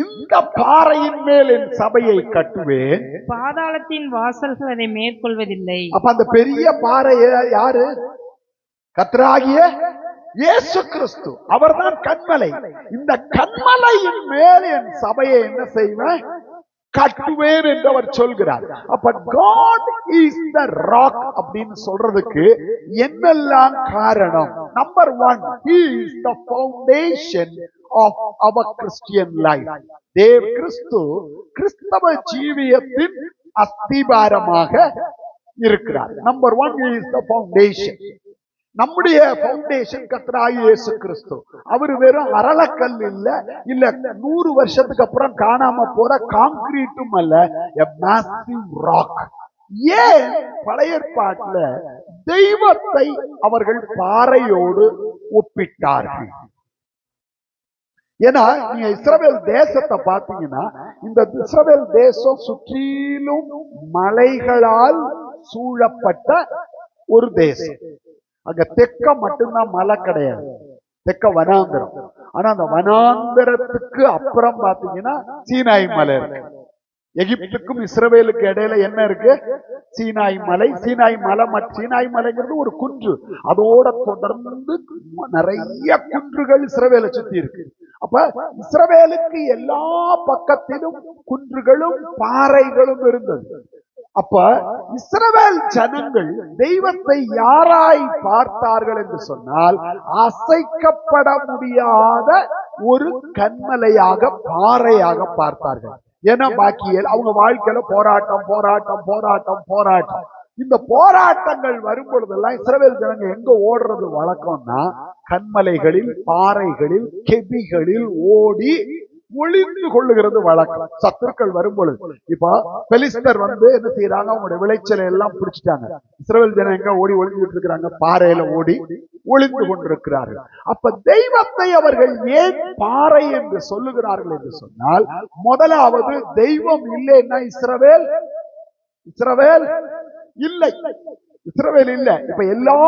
இந்த பாறையின் மேல் என் சபையை கட்டுவேன், பாதாளத்தின் வாசல்கள் அதை மேற்கொள்வதில்லை. அப்ப அந்த பெரிய பாறை யாரு? கர்த்தராகிய இயேசு கிறிஸ்து. அவர்தான் கன்மலை. இந்த கன்மலையின் மேல் என் சபையை என்ன செய்வேன்? கட்டுவேன் என்று அவர் சொல்கிறார். அப்ப God is the rock அப்படின்னு சொல்றதுக்கு என்னெல்லாம் காரணம்? Number 1, He is the foundation of our Christian life. தேவ கிறிஸ்து கிறிஸ்தவ ஜீவியத்தின் அஸ்திபாரமாக இருக்கிறார். Number 1, He is the foundation. நம்முடைய பவுண்டேஷன் கர்த்தராகிய இயேசு கிறிஸ்து. அவர் வெறும் அரளக்கல் இல்ல, 100 வருஷத்துக்கு அப்புறம் காணாம போற கான்கிரீட்டும் அல்ல, a massive rock. ஏன் பழைய ஏற்பாட்டுல தெய்வத்தை அவர்கள் பாறையோடு ஒப்பிட்டார்கள்? ஏன்னா நீங்க இஸ்ரவேல் தேசத்தை பார்த்தீங்கன்னா, இந்த இஸ்ரவேல் தேசம் சுற்றிலும் மலைகளால் சூழப்பட்ட ஒரு தேசம். அங்க தெற்க மட்டும்தான் மலை கிடையாது, தெற்க வனாந்திரம். ஆனா அந்த வனாந்திரத்துக்கு அப்புறம் பாத்தீங்கன்னா சீனாய் மலை இருக்கு. எகிப்துக்கும் இஸ்ரவேலுக்கு இடையில என்ன இருக்கு? சீனாய் மலை. சீனாய் மலைங்கிறது ஒரு குன்று. அதோட தொடர்ந்து நிறைய குன்றுகள் இஸ்ரவேலை சுத்தி இருக்கு. அப்ப இஸ்ரவேலுக்கு எல்லா பக்கத்திலும் குன்றுகளும் பாறைகளும் இருந்தது. அப்ப இஸ்ரவேல் ஜனங்கள் தெய்வத்தை யாராய் பார்த்தார்கள் என்று சொன்னால், அசைக்கப்பட முடியாத ஒரு கன்மலையாக, பாறையாக பார்த்தார்கள். ஏன்னா பாக்கியல் அவங்க வாழ்க்கையில போராட்டம். இந்த போராட்டங்கள் வரும் பொழுதெல்லாம் இஸ்ரவேல் ஜனங்கள் எங்க ஓடுறது வழக்கம்னா, கன்மலைகளில், பாறைகளில், கெபிகளில் ஓடி ஒளிந்து கொள்ளுகிறது வழக்கம். சத்துருக்கள் வரும் பொழுது, இப்ப பெலிஸ்தர் என்ன செய்யறாங்க? அவங்களுடைய விளைச்சலை எல்லாம் பிடிச்சிட்டாங்க. இஸ்ரவேல் ஜனம் எங்க ஓடி ஒளிஞ்சுட்டு இருக்கிறாங்க? பாறையில ஓடி ஒளிந்து கொண்டிருக்கிறார்கள். அப்ப தெய்வத்தை அவர்கள் ஏன் பாறை என்று சொல்லுகிறார்கள் என்று சொன்னால், முதலாவது தெய்வம் இல்லைன்னா இஸ்ரவேல் இல்லை. இஸ்ரவேல் இல்ல. இப்ப எல்லா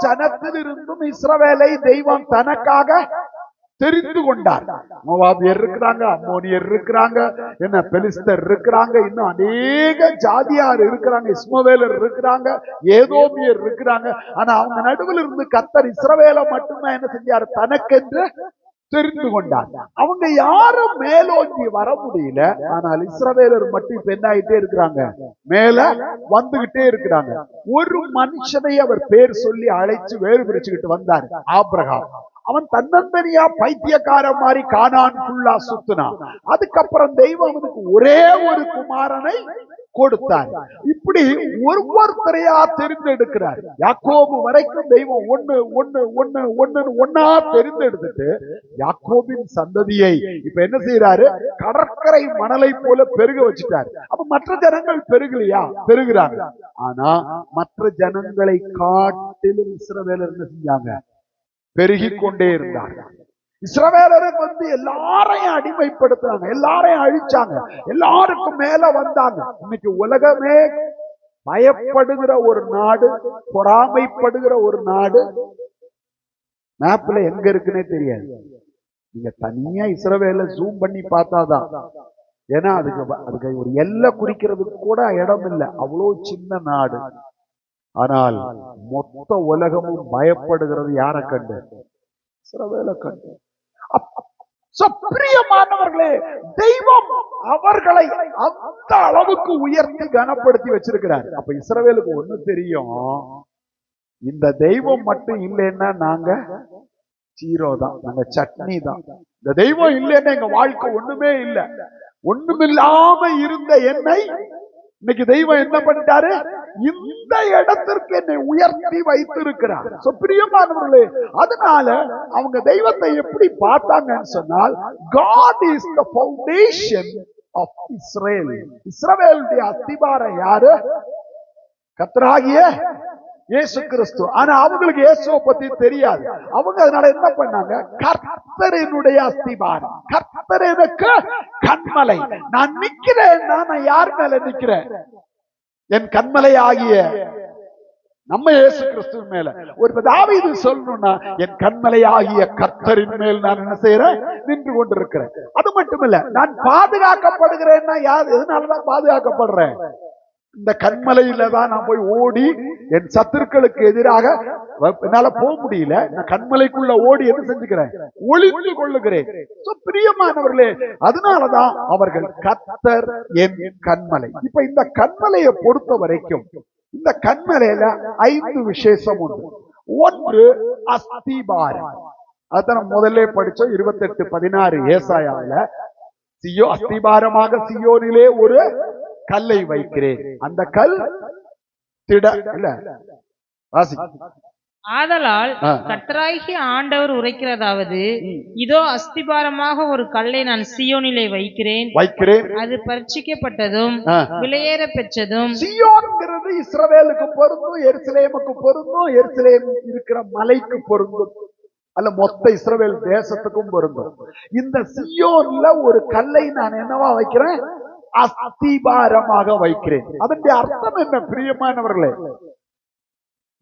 ஜனத்திலிருந்தும் இஸ்ரவேலை தெய்வம் தனக்காக தெரிந்து கொண்டார். மோவாபியர் இருக்கிறாங்க, அம்மோனியர் இருக்கிறாங்க, என்ன பெலிஸ்தர் இருக்கிறாங்க, இன்னும் அநேக ஜாதியார் இருக்கிறாங்க, இஸ்மவேலர் இருக்கிறாங்க, ஏதோமியர் இருக்கிறாங்க. ஆனா அவங்க நடுவில் இருந்து கர்த்தர் இஸ்ரவேலை மட்டும்தான் என்ன செஞ்சார்? தனக்கென்று தெரிந்து கொண்டார். அவங்க யாரும் மேலோங்கி வர முடியல. ஆனால் இஸ்ரவேலர் மட்டும் இப்ப என்ன ஆயிட்டே இருக்கிறாங்க? மேல வந்துகிட்டே இருக்கிறாங்க. ஒரு மனுஷனை அவர் பேர் சொல்லி அழைச்சு வேறு பிரிச்சுக்கிட்டு வந்தார், ஆபிரகாம். அவன் தன்னந்தனியா பைத்தியக்கார மாதிரி கானான் ஃபுல்லா சுத்தினான். அதுக்கப்புறம் தெய்வம் அவனுக்கு ஒரே ஒரு குமாரனை கொடுத்தார். இப்படி ஒவ்வொருத்தரையா தெரிந்தெடுக்கிறார். யாக்கோபு வரைக்கும் தெய்வம் ஒன்னா தெரிந்தெடுத்துட்டு யாக்கோபின் சந்ததியை இப்ப என்ன செய்யறாரு? கடற்கரை மணலை போல பெருக வச்சுட்டாரு. அப்ப மற்ற ஜனங்கள் பெருகலையா? பெருகிறாங்க. ஆனா மற்ற ஜனங்களை காட்டிலும் இஸ்ரவேலர் என்ன செஞ்சாங்க? பெருகி கொண்டே இருந்தாங்க. இஸ்ரவேலருக்கு எல்லாரையும் அடிமைப்படுத்தாங்க, எல்லாரையும் அழிச்சாங்க, எல்லாருக்கும் மேல வந்தாங்க. இன்னைக்கு உலகமே பயப்படுகிற ஒரு நாடு, பொறாமைப்படுகிற ஒரு நாடு மேப்ல எங்க இருக்குன்னே தெரியாது. நீங்க தனியா இஸ்ரவேல ஜூம் பண்ணி பார்த்தாதான். ஏன்னா அதுக்கு ஒரு எல்லை குறிக்கிறதுக்கு கூட இடம் இல்லை, அவ்வளவு சின்ன நாடு. ஆனால் மொத்த உலகமும் பயப்படுகிறது யாரை கண்டு? இஸ்ரவேலை கண்டு. பிரியமானவர்களே, தெய்வம் அவர்களை அந்த அளவுக்கு உயர்த்தி கனப்படுத்தி வச்சிருக்கிறார். அப்ப இஸ்ரவேலுக்கு ஒண்ணு தெரியும், இந்த தெய்வம் மட்டும் இல்லைன்னா நாங்க ஜீரோ தான், நாங்க சட்னி தான். இந்த தெய்வம் இல்லைன்னா எங்க வாழ்க்கை ஒண்ணுமே இல்லை. ஒண்ணுமில்லாம இருந்த என்னை இன்னைக்கு தெய்வம் என்ன பண்ணிட்டாரு? இந்த இடத்திற்கு என்னை உயர்த்தி வைத்திருக்கிறார். பிரியமானவர்களே, அதனால அவங்க தெய்வத்தை எப்படி பார்த்தாங்கன்னு சொன்னால், God is the foundation of Israel. இஸ்ரவேலுடைய அஸ்திபாரம் யாரு? கர்த்தராகிய இயேசு கிறிஸ்து. ஆனா அவங்களுக்கு இயேசுவை பத்தி தெரியாது. அவங்க அதனால என்ன பண்ணாங்க? கர்த்தரினுடைய அஸ்திபாரம், கர்த்தர் எனக்கு கண்மலை. நான் நிக்கிறேன், நான் யார் மேல நிக்கிறேன்? என் கண்மலை ஆகிய நம்ம இயேசு கிறிஸ்து மேல. ஒரு தாவீது சொல்லணும்னா, என் கண்மலை ஆகிய கர்த்தரின் மேல் நான் என்ன செய்யறேன்? நின்று கொண்டிருக்கிறேன். அது மட்டும் இல்ல, நான் பாதுகாக்கப்படுகிறேன்னா யார்? எதனாலதான் பாதுகாக்கப்படுறேன்? இந்த கண்மலையில தான் நான் போய் ஓடி என் சத்துருக்களுக்கு எதிராக என்னால போக முடியல. நான் கண்மலைக்குள்ள ஓடி என்ன செஞ்சுக்கிறேன்? ஒளிந்து கொள்ளுகிறேன். பிரியமானவர்களே, அதனாலதான் அவர்கள் கர்த்தர் என் கண்மலை. இப்ப இந்த கண்மலையை பொறுத்த வரைக்கும் இந்த கண்மலையில 5 விசேஷம் உண்டு. ஒன்று அஸ்திபாரம். அதான் முதல்ல படிச்சோம் 28:16 ஏசாயால. அஸ்திபாரமாக சியோனிலே ஒரு கல்லை வைக்கிறேன், அந்த கல் திட இல்ல. ஆதலால் கர்த்தராகிய ஆண்டவர் உரைக்கிறதாவது, இதோ அஸ்திபாரமாக ஒரு கல்லை நான் சியோனிலே வைக்கிறேன், அது பரீட்சிக்கப்பட்டதும் விலையேற பெற்றதும். சியோன்ங்கிறது இஸ்ரவேலுக்கு பொருந்தும், எருசலேமுக்கு பொருந்தும், எருசலேம் இருக்கிற மலைக்கு பொருந்தும், அல்ல மொத்த இஸ்ரவேல் தேசத்துக்கும் பொருந்தும். இந்த சியோன்ல ஒரு கல்லை நான் என்னவா வைக்கிறேன்? அஸ்திபாரமாக வைக்கிறேன். அதனுடைய அர்த்தம் என்ன பிரியமானவர்களே?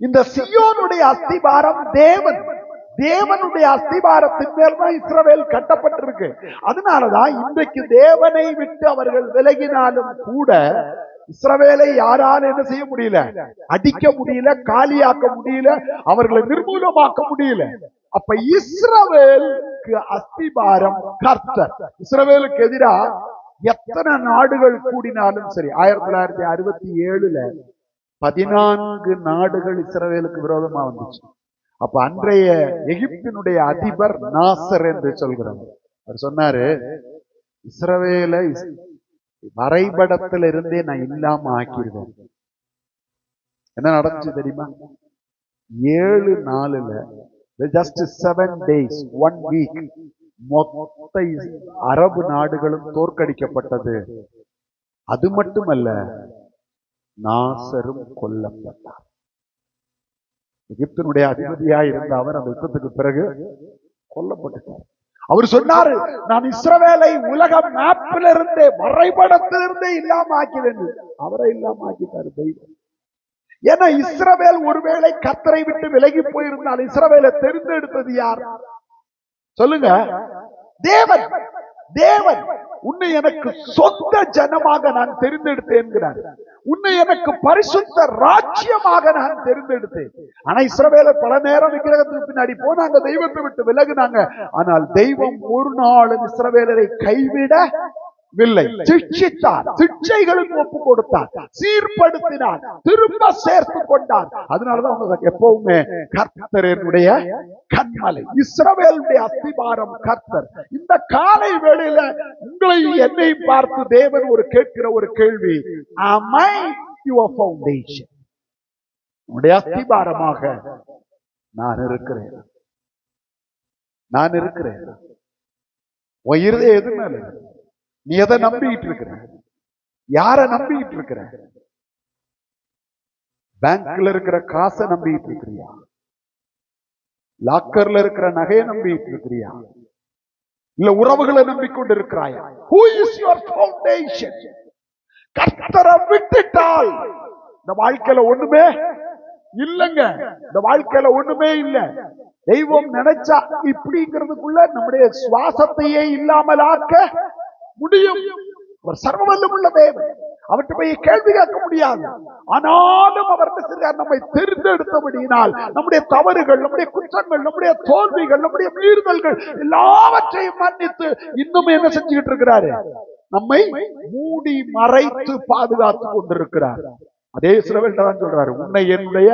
இந்த சியோனுடைய அஸ்திபாரம் தேவன். தேவனுடைய அஸ்திபாரத்தின் மேல் தான் இஸ்ரவேல் கட்டப்பட்டிருக்கு. அதனாலதான் இன்றைக்கு தேவனை விட்டு அவர்கள் விலகினாலும் கூட இஸ்ரவேலை யாரால என்ன செய்ய முடியல? அடிக்க முடியல, காலியாக்க முடியல, அவர்களை நிர்மூலமாக்க முடியல. அப்ப இஸ்ரவேலுக்கு அஸ்திபாரம் கர்த்தர். இஸ்ரவேலுக்கு எதிராக எத்தனை நாடுகள் கூடினாலும் சரி, 1967 14 நாடுகள் இஸ்ரவேலுக்கு விரோதமா வந்துச்சு. அப்ப அன்றைய எகிப்தினுடைய அதிபர் நாசர் என்று சொல்கிறார். அவர் சொன்னாரு, இஸ்ரவேலை வரைபடத்தில் இருந்தே நான் இல்லாம ஆக்கிடுவேன். என்ன நடந்துச்சு தெரியுமா? 7 நாளுல, just 7 days, 1 week, மொத்த அரபு நாடுகளும் தோற்கடிக்கப்பட்டது. அது மட்டுமல்ல, நாசரும் கொல்லப்பட்டார். எகிப்தினுடைய அதிபதியா இருந்த அவர் அந்த யுத்தத்துக்கு பிறகு கொல்லப்பட்டார். அவர் சொன்னாரு, நான் இஸ்ரவேலை உலக மேப்பில் இருந்தே, வரைபடத்திலிருந்தே இல்லாம ஆக்கினேன். அவரை இல்லாம ஆக்கிட்டாரு தெய்வம். ஏன்னா இஸ்ரவேல் ஒருவேளை கர்த்தரை விட்டு விலகி போயிருந்தால் இஸ்ரவேலை தெரிந்தெடுத்தது யார்? சொல்லுங்க, தேவன். தேவன் உன்னை எனக்கு சொந்த ஜனமாக நான் தெரிந்தெடுத்தேன் என்கிறார். உன்னை எனக்கு பரிசுத்த ராஜ்யமாக நான் தெரிந்தெடுத்தேன். ஆனா இஸ்ரவேலர் பல நேரம் விக்கிரகத்துக்கு பின்னாடி போனாங்க, தெய்வத்தை விட்டு விலகுனாங்க. ஆனால் தெய்வம் ஒரு நாளும் இஸ்ரவேலரை கைவிடவில்லை. சிக்ஷித்தார், சிக்ஷைகளுக்கு ஒப்பு கொடுத்தார், சீர்படுத்தினார், திரும்ப சேர்த்து கொண்டார். அதனாலதான் அவங்க எப்பவுமே கர்த்தருடைய கண்மலை, இஸ்ரவேலுடைய அஸ்திபாரம் கர்த்தர். இந்த காலை வேளையில உங்களை என்னை பார்த்து தேவன் ஒரு கேட்கிற ஒரு கேள்வி, am I your foundation? உடைய அஸ்திபாரமாக நான் இருக்கிறேன். நான் இருக்கிறேன். உன் இருதயம் எது மேல? நீ எதை நம்பிக்கிட்டு இருக்கிற? யார நம்பிக்கிட்டு இருக்கிற? பேங்க்ல இருக்கிற காசை நம்பிக்கிட்டு இருக்கிறியா? லாக்கர்ல இருக்கிற நகையை நம்பிக்கிட்டு இருக்கிறியா? இல்ல உறவுகளை நம்பிக்கொண்டு இருக்கிறாயா? Who is your foundation? கர்த்தரை விட்டுட்டால் இந்த வாழ்க்கையில ஒண்ணுமே இல்லைங்க. இந்த வாழ்க்கையில ஒண்ணுமே இல்லை. தெய்வம் நினைச்சா இப்படிங்கிறதுக்குள்ள நம்முடைய சுவாசத்தையே இல்லாமல் ஆக்க முடியும். ஒரு சர்வவல்லமுள்ள தேவன். அவர்கிட்ட போய் கேள்வி கேட்க முடியாது. ஆனாலும் அவர் நம்மை தெரிந்தெடுத்தபடியினால் நம்முடைய தவறுகள், நம்முடைய குற்றங்கள், நம்முடைய தோல்விகள், நம்முடைய மீறுதல்கள் எல்லாவற்றையும் மன்னித்து இன்னும் என்ன செஞ்சுக்கிட்டு இருக்கிறாரு? நம்மை மூடி மறைத்து பாதுகாத்து கொண்டிருக்கிறார். அதே இஸ்ரவேல் தான் சொல்றாரு, உன்னை என்னுடைய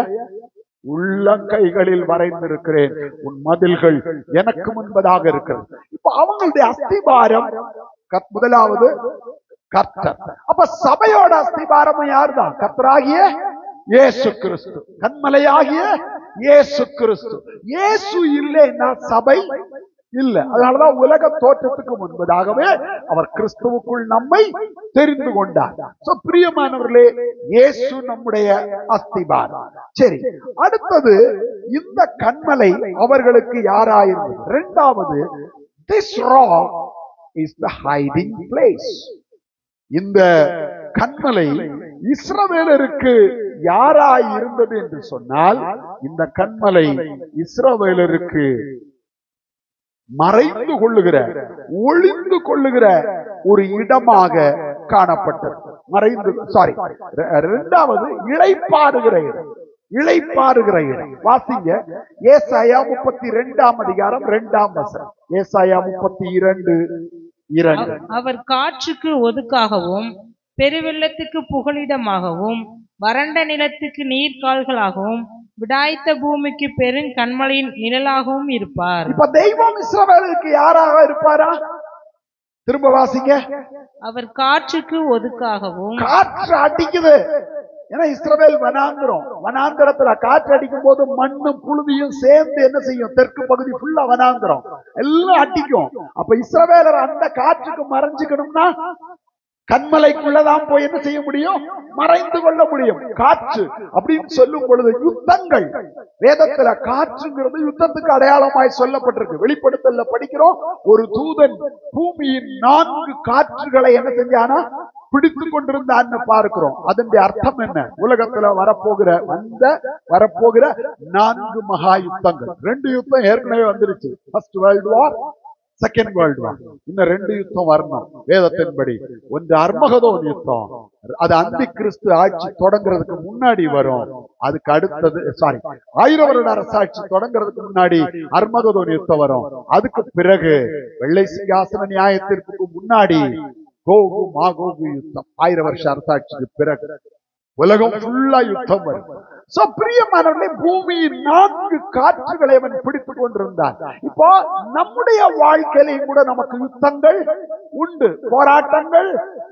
உள்ளங்கைகளில் வரைந்திருக்கிறேன், உன் மதில்கள் எனக்கு முன்பதாக இருக்கிறது. இப்ப அவங்களுடைய அஸ்திபாரம் முதலாவது கர்த்தர். அப்ப சபையோட அஸ்திபாரம் யாருதான்? கர்த்தராகிய இயேசு கிறிஸ்து, கன்மலையாகிய இயேசு கிறிஸ்து. இயேசு இல்லைன்னா சபை இல்ல. அதனாலதான் உலக தோற்றத்துக்கு முன்பதாகவே அவர் கிறிஸ்துவுக்குள் நம்மை தெரிந்து கொண்டார். பிரியமானவர்களே, இயேசு நம்முடைய அஸ்திபாரம். சரி, அடுத்தது இந்த கன்மலை அவர்களுக்கு யாராயிருந்தது? இரண்டாவது, this rock is the hiding place. இந்த கன்மலை இஸ்ரவேலருக்கு யாராய் இருந்தது என்று சொன்னால், இந்த கன்மலை இஸ்ரவேலருக்கு மறைந்து கொள்ளுகிற, ஒளிந்து கொள்ளுகிற ஒரு இடமாக காணப்பட்டது. இரண்டாவது, இளைப்பாறுகிற இடம். இளைப்பாறுகிற இடம். வாசிங்க ஏசாயா 32 அதிகாரம் 2 வசனம். ஏசாயா 32:2. அவர் காற்றுக்கு ஒதுக்காகவும், பெருவெள்ளத்துக்கு புகலிடமாகவும், வறண்ட நிலத்துக்கு நீர்கால்களாகவும், விடாய்த்த பூமிக்கு பெருங்கன்மலையின் நிழலாகவும் இருப்பார். இப்ப தெய்வம் இஸ்ரவேலுக்கு யாராக இருப்பாரா? திரும்ப வாசிங்க. அவர் காற்றுக்கு ஒதுக்காகவும். காற்று அடிக்குது. ஏன்னா இஸ்ரவேல் வனாந்திரம். வனாந்திரத்துல காற்று அடிக்கும் போது மண்ணும் புழுதியும் சேர்ந்து என்ன செய்யும்? தெற்கு பகுதி ஃபுல்லா வனாந்திரம், எல்லாம் அடிக்கும். அப்ப இஸ்ரவேலர் அந்த காற்றுக்கு மறைஞ்சுக்கணும்னா கன்மலைக்குள்ளதான் போய் என்ன செய்ய முடியும்? மறைந்து கொள்ள முடியும். காற்று அப்படின்னு சொல்லும் பொழுது யுத்தங்கள், வேதத்துல காற்றுங்கிறது யுத்தத்துக்கு அடையாளமாய் சொல்லப்பட்டிருக்கு. வெளிப்படுத்தல படிக்கிறோம், ஒரு தூதன் பூமியின் 4 காற்றுகளை என்ன செஞ்சானா? பிடித்து கொண்டிருந்தான்னு பார்க்கிறோம். அதனுடைய அர்த்தம் என்ன? உலகத்துல வரப்போகிற 4 மகா யுத்தங்கள். 2 யுத்தம் ஏற்கனவே வந்துருச்சு. First world war, second world war. இன்னும் 2 யுத்தம் வரணும் வேதத்தின்படி. ஒன்று அர்மகதோன் யுத்தம், அது அந்தி கிறிஸ்து ஆட்சி தொடங்குறதுக்கு முன்னாடி வரும். அதுக்கு அடுத்தது 1000 வருட அரசாட்சி தொடங்குறதுக்கு முன்னாடி அர்மகதோன் யுத்தம் வரும். அதுக்கு பிறகு வெள்ளை சிங்காசன நியாயத்திற்கு முன்னாடி கோகு மாகோகு யுத்தம். 1000 வருஷ அரசாட்சிக்கு பிறகு உலகம் ஃபுல்லா யுத்தம் வரும். பிரியமானவர்களே, பூமியின் 4 காற்றுகளை அவன் பிடித்துக் கொண்டிருந்தான். இப்போ நம்முடைய வாழ்க்கையிலும் கூட நமக்கு யுத்தங்கள் உண்டு, போராட்டங்கள்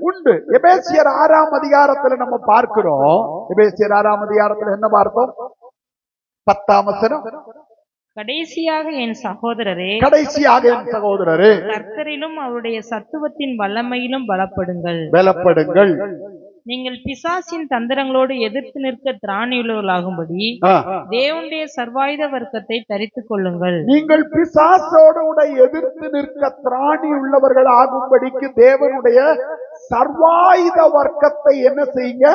உண்டு. எபேசியர் 6 அதிகாரத்துல நம்ம பார்க்கிறோம். எபேசியர் 6 அதிகாரத்துல என்ன பார்த்தோம்? 10 வசனம். கடைசியாக என் சகோதரரே, கர்த்தரிலும் அவருடைய சத்துவத்தின் வல்லமையிலும் பலப்படுங்கள். நீங்கள் பிசாசின் தந்திரங்களோடு எதிர்த்து நிற்க திராணியுள்ளவர்களாகும்படி தேவனுடைய சர்வாயுத வர்க்கத்தை தரித்துக் கொள்ளுங்கள். நீங்கள் பிசாசோட எதிர்த்து நிற்க திராணி உள்ளவர்கள் ஆகும்படிக்கு தேவனுடைய சர்வாயுத வர்க்கத்தை என்ன செய்யுங்க?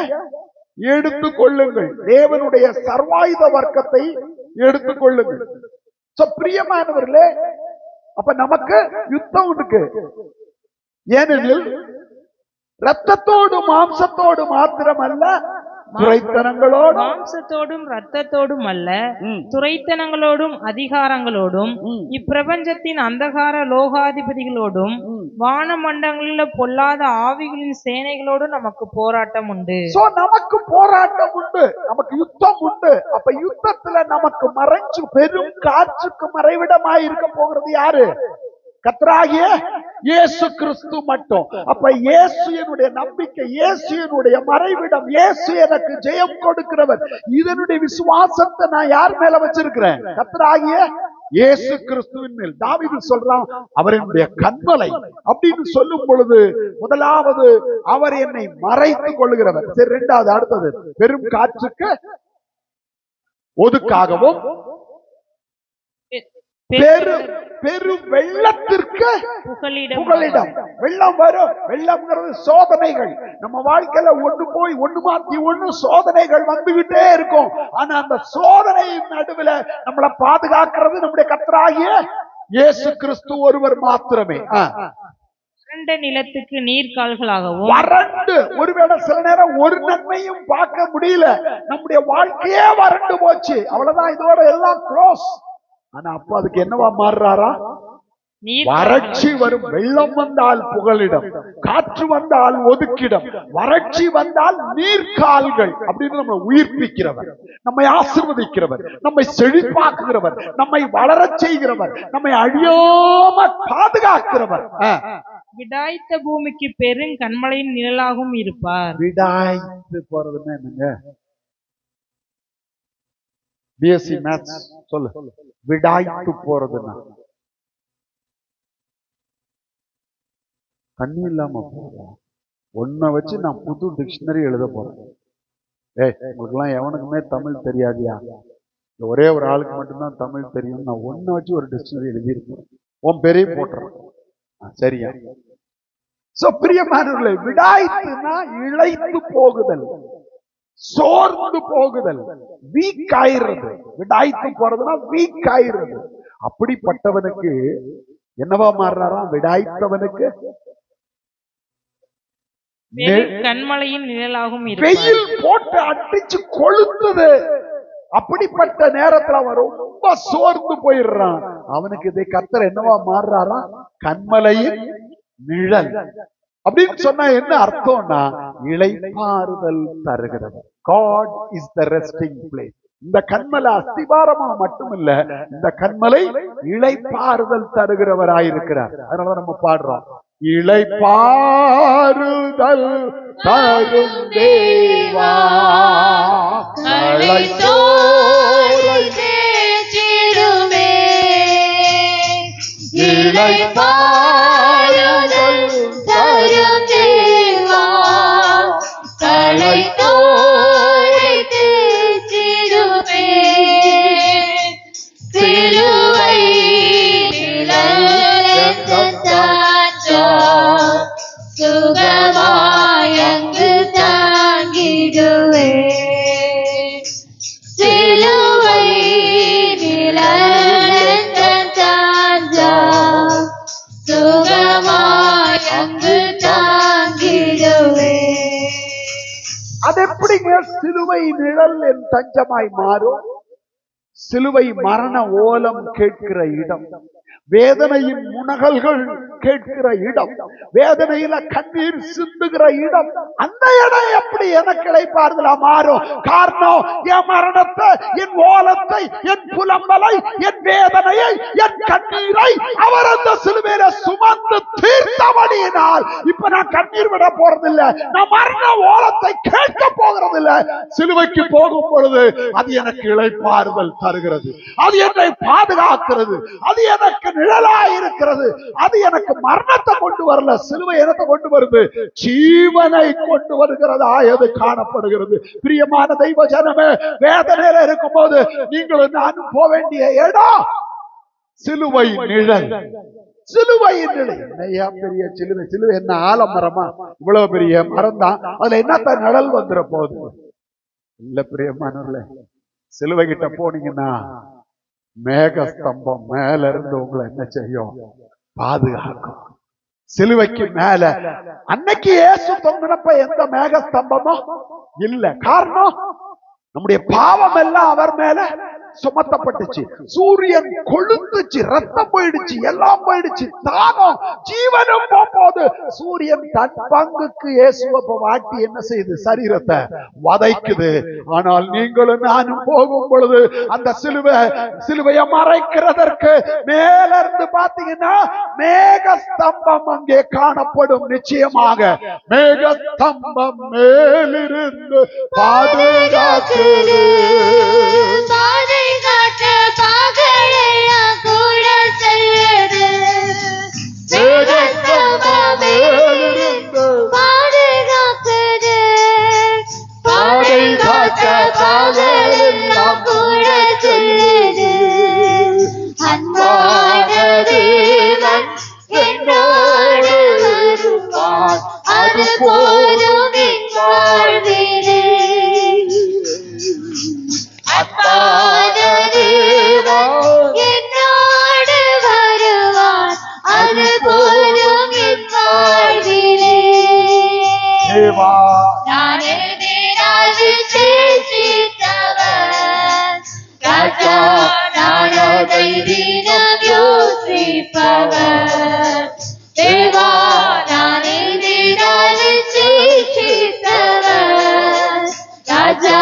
எடுத்துக் கொள்ளுங்கள். தேவனுடைய சர்வாயுத வர்க்கத்தை எடுத்துக் கொள்ளுங்கள். பிரியமானவர்களே, அப்ப நமக்கு யுத்தம் இருக்கு. ஏனெனில் ரத்தத்தோடு மாம்சத்தோடு மாத்திரமல்ல, துரைத்தனங்களோடும் மாம்சத்தோடும் ரத்தத்தோடும் அல்ல, துரைத்தனங்களோடும் அதிகாரங்களோடும் இப்பிரபஞ்சத்தின் அந்தகார லோகாதிபதிகளோடும் வானமண்டங்களில் பொல்லாத ஆவிகளின் சேனைகளோடும் நமக்கு போராட்டம் உண்டு. நமக்கு போராட்டம் உண்டு, நமக்கு யுத்தம் உண்டு. அப்ப யுத்தத்துல நமக்கு மறைஞ்சு பெரும் காற்றுக்கு மறைவிடமாய் இருக்க போகிறது யாரு? கர்த்தராகிய இயேசு கிறிஸ்து மட்டும். அப்ப இயேசு என்னுடைய நம்பிக்கை, இயேசு என்னுடைய மறைவிடம், இயேசு எனக்கு ஜெயம் கொடுக்கிறவர். இதனுடைய விசுவாசத்தை நான் யார் மேல வச்சிருக்கிறேன்? கர்த்தராகிய இயேசு கிறிஸ்துவின் மேல். தாவீது சொல்றான், அவர் என்னுடைய கன்மலை அப்படின்னு சொல்லும் பொழுது முதலாவது அவர் என்னை மறைத்துக் கொள்ளுகிறவர். சரி, இரண்டாவது அடுத்தது பெரும் காற்றுக்கு ஒதுக்காகவும், பெரும் வெள்ளத்திற்கு புகலிடம். வெள்ளம் வரும். வெள்ளம்ங்கிறது சோதனைகள். நம்ம வாழ்க்கையில ஒண்ணு போய் ஒண்ணு மாத்தி ஒண்ணு சோதனைகள் வந்துகிட்டே இருக்கும். ஆனா அந்த சோதனையின் நடுவில் நம்மளை பாதுகாக்கிறது நம்முடைய கர்த்தராகிய இயேசு கிறிஸ்து ஒருவர் மாத்திரமே. வறண்ட நிலத்துக்கு நீர்கால்களாகவும். வறண்டு, ஒருவேளை சில நேரம் ஒரு நன்மையும் பார்க்க முடியல, நம்முடைய வாழ்க்கையே வறண்டு போச்சு, அவ்வளவுதான், இதோட எல்லாம் க்ளோஸ். ஆனா அப்ப அதுக்கு என்னவா மாறுறாரா? வறட்சி வரும். வெள்ளம் வந்தால் புகலிடம், காற்று வந்தால் ஒதுக்கிடம், வறட்சி வந்தால் நீர்கால்கள் அப்படின்னு நம்மை உயிர்ப்பிக்கிறவர், நம்மை ஆசீர்வதிக்கிறவர், நம்மை செழிப்பாக்குகிறவர், நம்மை வளரச் செய்கிறவர், நம்மை அழியாம பாதுகாக்கிறவர். விடாய்த்த பூமிக்கு பெரும் கன்மலையின் நிழலாகவும் இருப்பார். விடாய்த்து போறதுன்னா என்னங்க? பிஎஸ்சி மேத்ஸ் சொல்லு. விடாய்த்து போறதுன்னா தண்ணி இல்லாம போறோம். ஒன்ன வச்சு நான் புது டிக்ஷனரி எழுத போறேன். உங்களுக்கு எல்லாம் எவனுக்குமே தமிழ் தெரியாதியா? ஒரே ஒரு ஆளுக்கு மட்டும்தான் தமிழ் தெரியும். நான் ஒன்ன வச்சு ஒரு டிக்ஷனரி எழுதியிருக்கேன். உன் பெரிய போட்டுறேன். சரியா? பிரியமானவர்களே, விடாய்த்துனா இழைத்து போகுதல், சோர்ந்து போகுதல், வீக் ஆயிடுறது. விடாய்த்து போறதுன்னா வீக் ஆயிடுறது. அப்படிப்பட்டவனுக்கு என்னவா மாறுறாரா? விடாய்த்தவனுக்கு கண்மலையின் நிழலாகவும் வெயில் போட்டு அடிச்சு கொளுத்துது. அப்படிப்பட்ட நேரத்துல அவன் ரொம்ப சோர்ந்து போயிடுறான். அவனுக்கு இதை கர்த்தர் என்னவா மாறுறாரா? கண்மலையின் நிழல் அப்படின்னு சொன்னா என்ன அர்த்தம்னா, இளைப்பாறுதல் தருகிறது. God is the resting place. இந்த கண்மலை அஸ்திபாரமா மட்டும் இல்ல, இந்த கண்மலை இளைப்பாறுதல் தருகிறவராயிருக்கிறார். அதனால நம்ம பாடுறோம், இளைப்பாறுதல் தரும் தேவா, அழைத்தோரை தேற்றிடுமே. இளைப்பாறுதல் தரும் தேவா, அழைத்தோரை தேற்றிடுமே. சிலுவை சுகமாயங்கு தாங்கிடுவே. சிலுவை சுகமாயங்கு தாங்கிடுவே. அது எப்படிங்க சிலுவை நிழல் என் தஞ்சமாய் மாறும்? சிலுவை மரண ஓலம் கேட்கிற இடம், வேதனையின் முனகல்கள் கேட்கிற இடம், வேதனையில கண்ணீர் சிந்துகிற இடம். அந்த இடம் எப்படி எனக்கு இளைப்பாறுதலா மாறும்? காரணம், என் மரணத்தை, என் ஓலத்தை, என் புலம்பலை, என் வேதனையை, என் கண்ணீரை அவர் அந்த சிலுவையில சுமந்து தீர்த்தபடியினால் இப்ப நான் கண்ணீர் விட போறதில்ல, நான் மரண ஓலத்தை கேட்க போகிறதில்ல. சிலுவைக்கு போகும் பொழுது அது எனக்கு இளைப்பாறுதல் தருகிறது, அது என்னை பாதுகாக்கிறது, அது எனக்கு நிழலாயிருக்கிறது. அது எனக்கு மரணத்தை கொண்டு வரல, சிலுவை என்னத்தை கொண்டு வருது? ஜீவனை கொண்டு வருகிறதா அது காணப்படுகிறது. பிரியமான தெய்வ ஜனமே, வேதனையில இருக்கும் போது நீங்களும் நானும் போக வேண்டிய இடம் சிலுவை நிழல். சிலுவை நிழல். பெரிய சிலுவை, சிலுவை என்ன ஆலமரமா? இவ்வளவு பெரிய மரம் தான், அதுல என்னத்த நிழல் வந்துட போகுது? இல்ல பிரியமானவர்களே, சிலுவை கிட்ட போனீங்கன்னா மேக ஸ்தம்பம் மேல இருந்து உங்களை என்ன செய்யும்? பாதுகாக்கும். சிலுவைக்கு மேல அன்னைக்கு இயேசு தொங்கினப்ப எந்த மேக ஸ்தம்பமும் இல்ல. காரணம், நம்முடைய பாவம் எல்லாம் அவர் மேல சுமத்தப்பட்டுச்சு. சூரியன் கொழுந்துச்சு, ரத்தம் போயிடுச்சு, எல்லாம் போயிடுச்சு, தாகம் ஜீவனும் போது சூரியன் தன் பங்குக்கு இயேசுவை வாட்டி என்ன செய்யுது? சரீரத்தை வதைக்குது. ஆனால் நீங்களும் நானும் போகும் பொழுது அந்த சிலுவையை மறைக்கிறதற்கு மேல இருந்து பாத்தீங்கன்னா மேக ஸ்தம்பம் அங்கே காணப்படும். நிச்சயமாக மேக ஸ்தம்பம் மேலிருந்து பாதுகாக்குது. அது போதும் என் வாழ்விலே. அன்பான தேவா ரட்சிப்பவர். தேவா நான் இனிதால் சிருஷ்டித்தவர். ராஜா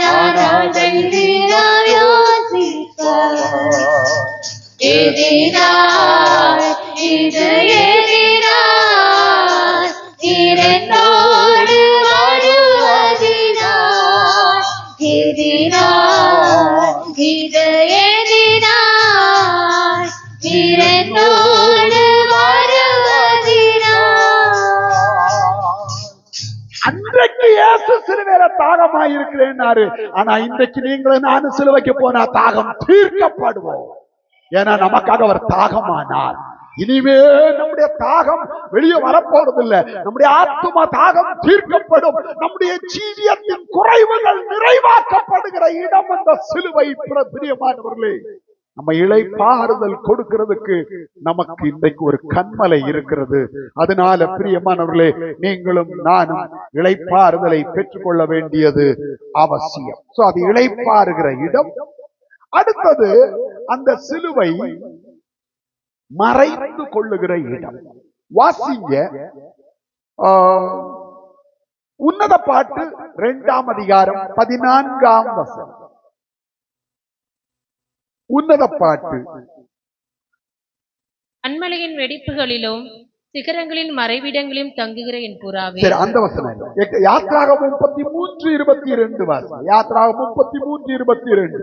நான் தைரியமாய் யோசிப்பவர். எதிராய் இது எதிராய் இரண்டோடு வருவதினாய். எதிராய் இது எதிராய் இரண்டோடு வருவதினாய். அன்றைக்கு இயேசு சிலுவையில தாகமாய் இருக்கிறேன்னாரு. ஆனா இன்றைக்கு நீங்களும் நானும் சிலுவைக்கு போனா தாகம் தீர்க்கப்படுவோம். ஏன்னா நமக்காக அவர் தாகமானார். இனிமே நம்முடைய தாகம் வெளியே வரப்போறது இல்லை. நம்முடைய ஆத்மா தாகம் தீர்க்கப்படும். நம்முடைய ஜீவியத்தின் குறைவுகள் நிறைவாக்கப்படுகிற இடம் அந்த சிலுவை. பிரியமானவர்களே, நம்ம இளைப்பாறுதல் கொடுக்கிறதுக்கு நமக்கு இன்றைக்கு ஒரு கன்மலை இருக்கிறது. அதனால பிரியமானவர்களே, நீங்களும் நானும் இளைப்பாறுதலை பெற்றுக்கொள்ள வேண்டியது அவசியம். சோ அது இளைப்பாறுகிற இடம். அடுத்தது அந்த சிலுவை மறைந்து கொள்ளுகிற இடம். வாசிங்க உன்னத பாட்டு 2ஆம் அதிகாரம் 14ஆம் வசனம். உன்னத பாட்டு. கன்மலையின் வெடிப்புகளிலும் சிகரங்களின் மறைவிடங்களிலும் தங்குகிற என் புறாவே. அந்த வசனம் யாத்ராகமம் 33:22 வாசம். யாத்ராகமம் 33:22.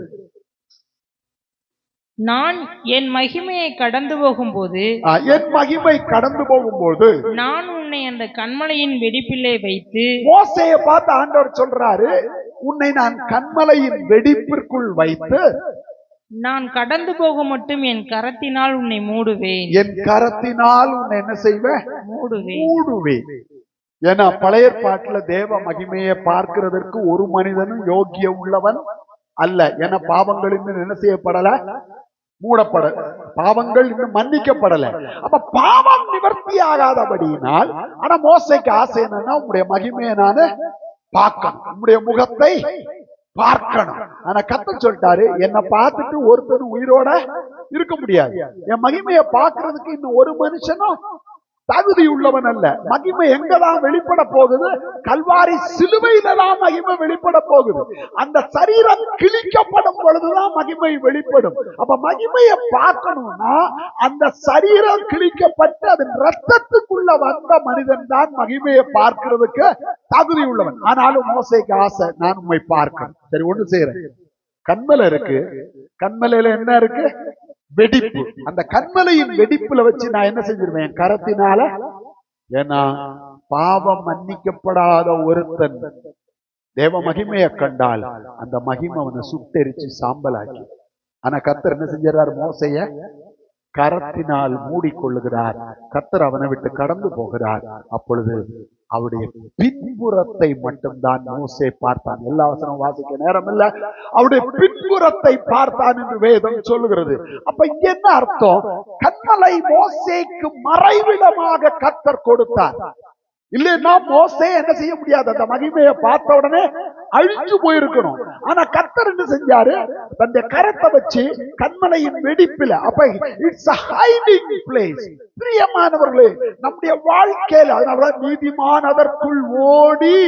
நான் என் மகிமையை கடந்து போகும்போது, என் மகிமை கடந்து போகும்போது நான் உன்னை அந்த கன்மலையின் வெடிப்பிலே வைத்து. மோசேயை பார்த்து ஆண்டவர் சொல்றாரு, உன்னை நான் கன்மலையின் வெடிப்பிற்குள் வைத்து நான் கடந்து போக மட்டும் என் கரத்தினால் உன்னை மூடுவேன். என் கரத்தினால் உன்னை என்ன செய்வேன்? மூடுவேன். ஏன்னா பழைய பாட்டுல தேவ மகிமையை பார்க்கிறதற்கு ஒரு மனிதனும் யோக்கிய உள்ளவன் அல்ல. ஏன்னா பாவங்கள் இன்னும் என்ன செய்யப்படல, மூடப்பட, பாவங்கள் இன்னும் மன்னிக்கப்படல. அப்ப பாவம் நிவர்த்தி ஆகாதபடியினால், ஆனா மோசைக்கு ஆசை என்னன்னா, உங்களுடைய மகிமையை நானு பார்க்கணும், உங்களுடைய முகத்தை பார்க்கணும். ஆனா கர்த்தர் சொல்லிட்டாரு, என்னை பார்த்துட்டு ஒருத்தர் உயிரோட இருக்க முடியாது. என் மகிமையை பார்க்கறதுக்கு இன்னும் ஒரு மனுஷனும் தகுதி உள்ளவன் அல்ல. மகிமை எங்கதான் வெளிப்பட போகுது? கல்வாரி சிலுவையில தான் மகிமை வெளிப்பட போகுது. அந்த சரீரம் கிழிக்கப்படும் பொழுதுதான் மகிமை வெளிப்படும். அப்ப மகிமையை பார்க்கணும்னா அந்த சரீரம் கிழிக்கப்பட்டு அதன் ரத்தத்துக்குள்ள வந்த மனிதன் தான் மகிமையை பார்க்கிறதுக்கு தகுதி உள்ளவன். ஆனாலும் மோசேக்கு ஆசை, நான் உண்மை பார்க்கணும். சரி, ஒண்ணு செய்யறேன். கண்மலை இருக்கு, கண்மலையில என்ன இருக்கு? வெடிப்பு. அந்த கண்மலையின் வெடிப்புல வச்சு நான் என்ன செஞ்சிருவேன்? கரத்தினால. ஏன்னா பாவம் மன்னிக்கப்படாத ஒருத்தன் தேவ மகிமையை கண்டால் அந்த மகிமை அவனை சுட்டெரிச்சு சாம்பலாக்கி. ஆனா கர்த்தர் என்ன செஞ்சார்? மோசைய கரத்தினால் மூடிக்கொள்ளுகிறார். கர்த்தர் அவனை விட்டு கடந்து போகிறார். அப்பொழுது அவருடைய பின்புறத்தை மட்டும்தான் மோசே பார்த்தான். எல்லா வசனம் வாசிக்க நேரம் இல்ல, அவருடைய பின்புறத்தை பார்த்தான் என்று வேதம் சொல்லுகிறது. அப்ப இங்க என்ன அர்த்தம்? கன்மலை மோசேக்கு மறைவிடமாக கர்த்தர் கொடுத்தார். இல்லைன்னா மோசே என்ன செய்ய முடியாது? அந்த மகிமையை பார்த்த உடனே அழிஞ்சு போயிருக்கணும். ஆனா கர்த்தர் என்ன செஞ்சாரு? தன்னுடைய கரத்தை வச்சு கன்மலையின் வெடிப்பில. அப்ப இட்ஸ் a hiding place. பிரியமானவர்களே, நம்முடைய வாழ்க்கையில அதனாலதான் நீதிமான் அதற்குள் ஓடி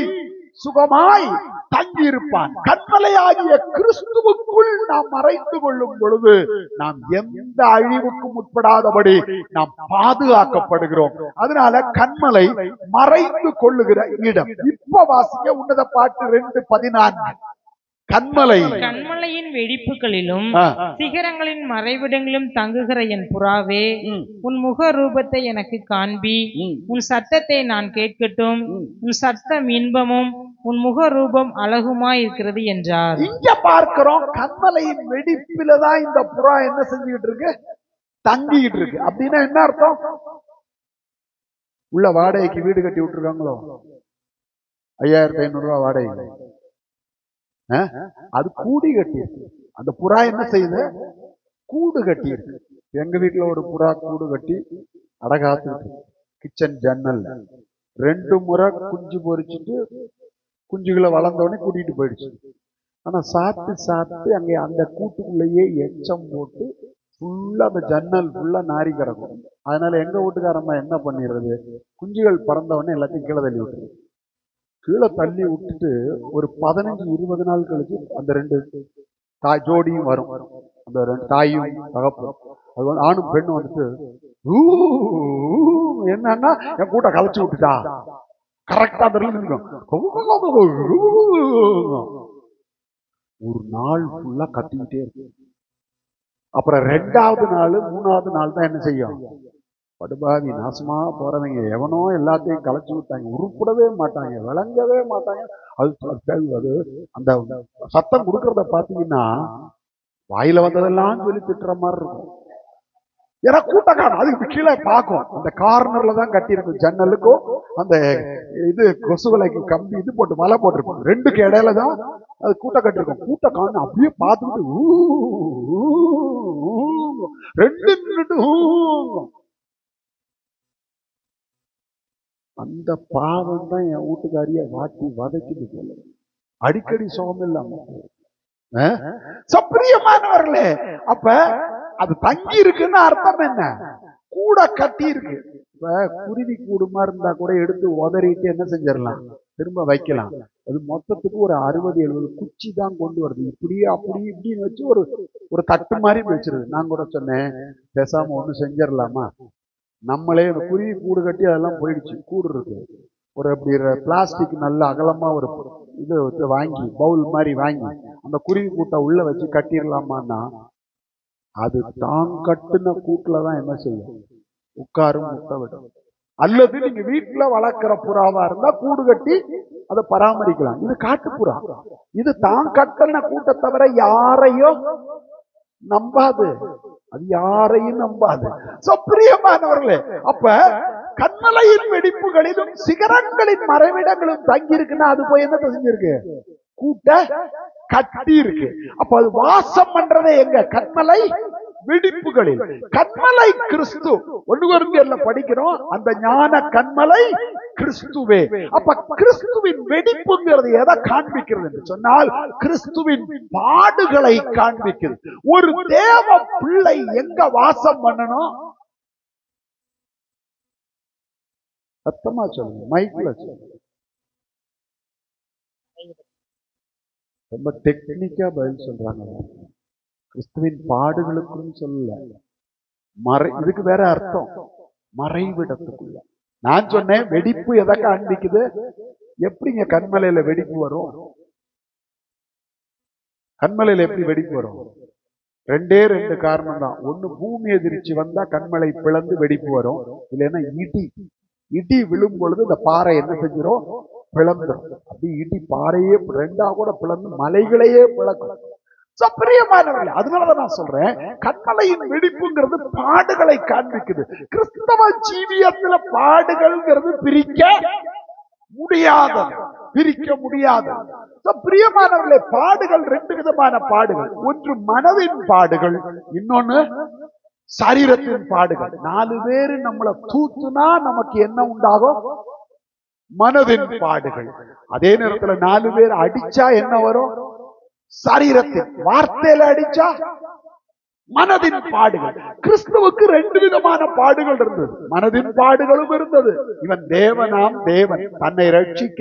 சுகமாய் தங்கி இருப்பான். கன்மலையாகிய கிறிஸ்துவுக்குள் நாம் மறைந்து கொள்ளும் பொழுது நாம் எந்த அழிவுக்கும் உட்படாதபடி நாம் பாதுகாக்கப்படுகிறோம். அதனால கன்மலை மறைந்து கொள்ளுகிற இடம். இப்ப வாசிக்க உன்னத பாட்டு 2:14. கன்மலையின் வெடிப்புகளிலும் சிகரங்களின் மறைவிடங்களிலும் தங்குகிற என் புறாவே, உன் முக ரூபத்தை எனக்கு காண்பி, உன் சத்தத்தை நான் கேட்கட்டும். உன் சத்தம் இன்பமும் உன் முக ரூபம் அழகுமாய் இருக்கிறது என்றார். இங்க பார்க்கிறோம், கன்மலையின் வெடிப்பிலதான் இந்த புறா என்ன செஞ்சுக்கிட்டு இருக்கு? தங்கிக்கிட்டு இருக்கு. அப்படின்னா என்ன அர்த்தம்? உள்ள வாடகைக்கு வீடு கட்டி விட்டுருக்காங்களோ, 5500 ரூபாய் வாடகை, அது கூடி கட்டி இருக்கு. அந்த புறா என்ன செய்யுது? கூடு கட்டி இருக்கு. எங்க வீட்டுல ஒரு புறா கூடு கட்டி அடகாத்து கிச்சன் ஜன்னல் 2 முறை குஞ்சு பொறிச்சுட்டு குஞ்சுகளை வளர்ந்தோடனே கூட்டிட்டு போயிடுச்சு. ஆனா சாப்பிட்டு அங்கே அந்த கூட்டுக்குள்ளேயே எச்சம் போட்டு ஃபுல்லா அந்த ஜன்னல் ஃபுல்லா நாரி கிடக்கும். அதனால எங்க வீட்டுக்காரம்மா என்ன பண்ணிடுறது, குஞ்சுகள் பறந்தவொடனே எல்லாத்தையும் கீழே தள்ளி விட்டுருது. கீழே தள்ளி விட்டுட்டு ஒரு 15-20 நாள் கழிச்சு அந்த 2 தாய் ஜோடியும் வரும். அந்த 2 தாயும் தகப்பும், அது வந்து ஆணும் பெண்ணும் வந்துட்டு என்னன்னா என் கூட்ட கலைச்சு விட்டுட்டா கரெக்டா தெரியும். ஒரு நாள் ஃபுல்லா கத்திக்கிட்டே இருக்கு. அப்புறம் 2வது நாள் 3வது நாள் தான் என்ன செய்யும், படுபாவி நாசமா போறவங்க எவனோ எல்லாத்தையும் கலைச்சு விட்டாங்க, உருப்படவே மாட்டாங்க, விளங்கவே மாட்டாங்க. அது அந்த சத்தம் கொடுக்கறத பாத்தீங்கன்னா வாயில வந்ததெல்லாம் சொல்லி திட்டுற மாதிரி இருக்கும். ஏன்னா கூட்டக்காரன் அதுக்கு கீழே பார்க்கும், அந்த கார்னர்ல தான் கட்டி இருக்கும், ஜன்னலுக்கும் அந்த இது கொசுவலைக்கு கம்பி இது போட்டு மலை போட்டிருக்கும், 2க்கு இடையில தான் அது கூட்ட கட்டிருக்கும். கூட்டக்காரன் அப்படியே பார்த்துட்டு 2 அந்த பாவம் தான் என் வீட்டுக்காரிய வாட்டி வதக்கிட்டு போல அடிக்கடி சுகம் இல்லாம. பிரியமானவர்களே, அப்ப அது தங்கி இருக்குன்னு அர்த்தம் என்ன, கூட கட்டி இருக்கு. இப்ப குருவி கூடுமா இருந்தா கூட எடுத்து உதறிட்டு என்ன செஞ்சிடலாம், திரும்ப வைக்கலாம். அது மொத்தத்துக்கு ஒரு 60-70 குச்சி தான் கொண்டு வருது. இப்படியே அப்படி இப்படின்னு வச்சு ஒரு தட்டு மாதிரி வச்சிருது. நான் கூட சொன்னேன், பேசாம ஒண்ணு செஞ்சிடலாமா, நம்மளே இந்த குருவி கூடு கட்டி அதெல்லாம் போயிடுச்சு. கூடு இருக்கு, ஒரு அப்படி பிளாஸ்டிக் நல்ல அகலமா ஒரு இது வாங்கி பவுல் மாதிரி வாங்கி அந்த குருவி கூட்டை உள்ள வச்சு கட்டிடலாமான்னா, அது தான் கட்டுன கூட்டுலதான் என்ன செய்யும், உட்காரும், முட்டை விடும். அல்லது நீங்க வீட்டுல வளர்க்கிற புறாவா இருந்தா கூடு கட்டி அதை பராமரிக்கலாம். இது காட்டுப்புறா, இது தான் கட்டின கூட்டை தவிர யாரையும் நம்பாது, அது யாரையும் நம்பாது. பிரியமானவர்களே, அப்ப கண்மலையின் வெடிப்புகளிலும் சிகரங்களின் மறைவிடங்களும் தங்கி இருக்குன்னா அது போய் என்ன செஞ்சிருக்கு, கூட்ட கட்டி இருக்கு. அப்ப அது வாசம் பண்றதே எங்க, கண்மலை வெடிப்புகளில். கண்மலை கிறிஸ்து. 1 கொரிந்தியர்ல படிக்கிறோம், அந்த ஞான கண்மலை கிறிஸ்துவே. அப்ப கிறிஸ்துவின் வெடிப்புங்கிறது எதை காண்பிக்கிறது என்று சொன்னால், கிறிஸ்துவின் பாடுகளை காண்பிக்கிறது. ஒரு தேவ பிள்ளை எங்க வாசம் பண்ணணும், சத்தமா சொல்லுங்க, மைக்ல சொல்லுங்க, ரொம்ப டெக்னிக்கா பதில் சொல்றாங்க. கிறிஸ்துவின் பாடுகளுக்கும் சொல்லல, இதுக்கு வேற அர்த்தம், மறைவிடத்துக்குள்ள. நான் சொன்னேன் வெடிப்பு எதை காண்பிக்குது, எப்படிங்க கண்மலையில வெடிப்பு வரும், கண்மலையில எப்படி வெடிப்பு வரும், 2 காரணம் தான். ஒண்ணு பூமி எதிர்ச்சி வந்தா கண்மலை பிளந்து வெடிப்பு வரும், இல்லைன்னா இடி விழும் பொழுது இந்த பாறை என்ன செஞ்சிடும், பிளந்துடும். அப்படி இடி பாறையே 2ஆ கூட பிளந்து மலைகளையே பிளக்கும். பிரியமானவர்களே, அதனாலதான் நான் சொல்றேன், கண்மலையின் வெடிப்புங்கிறது பாடுகளை காண்பிக்குது. கிறிஸ்தவ ஜீவியத்துல பாடுகள்ங்கிறது பிரிக்க முடியாது. பிரியமானவர்களே, பாடுகள் 2 விதமான பாடுகள். ஒன்று மனதின் பாடுகள், இன்னொன்னு சரீரத்தின் பாடுகள். 4 பேரு நம்மளை தூத்துனா நமக்கு என்ன உண்டாகும், மனதின் பாடுகள். அதே நேரத்துல 4 பேர் அடிச்சா என்ன வரும், சரீரத்தின். வார்த்தையில அடிச்சா மனதின் பாடுகள். கிறிஸ்துவுக்கு 2 விதமான பாடுகள் இருந்தது, மனதின் பாடுகளும் இருந்தது. இவன் தேவனாம் தேவன், தன்னை ரட்சிக்க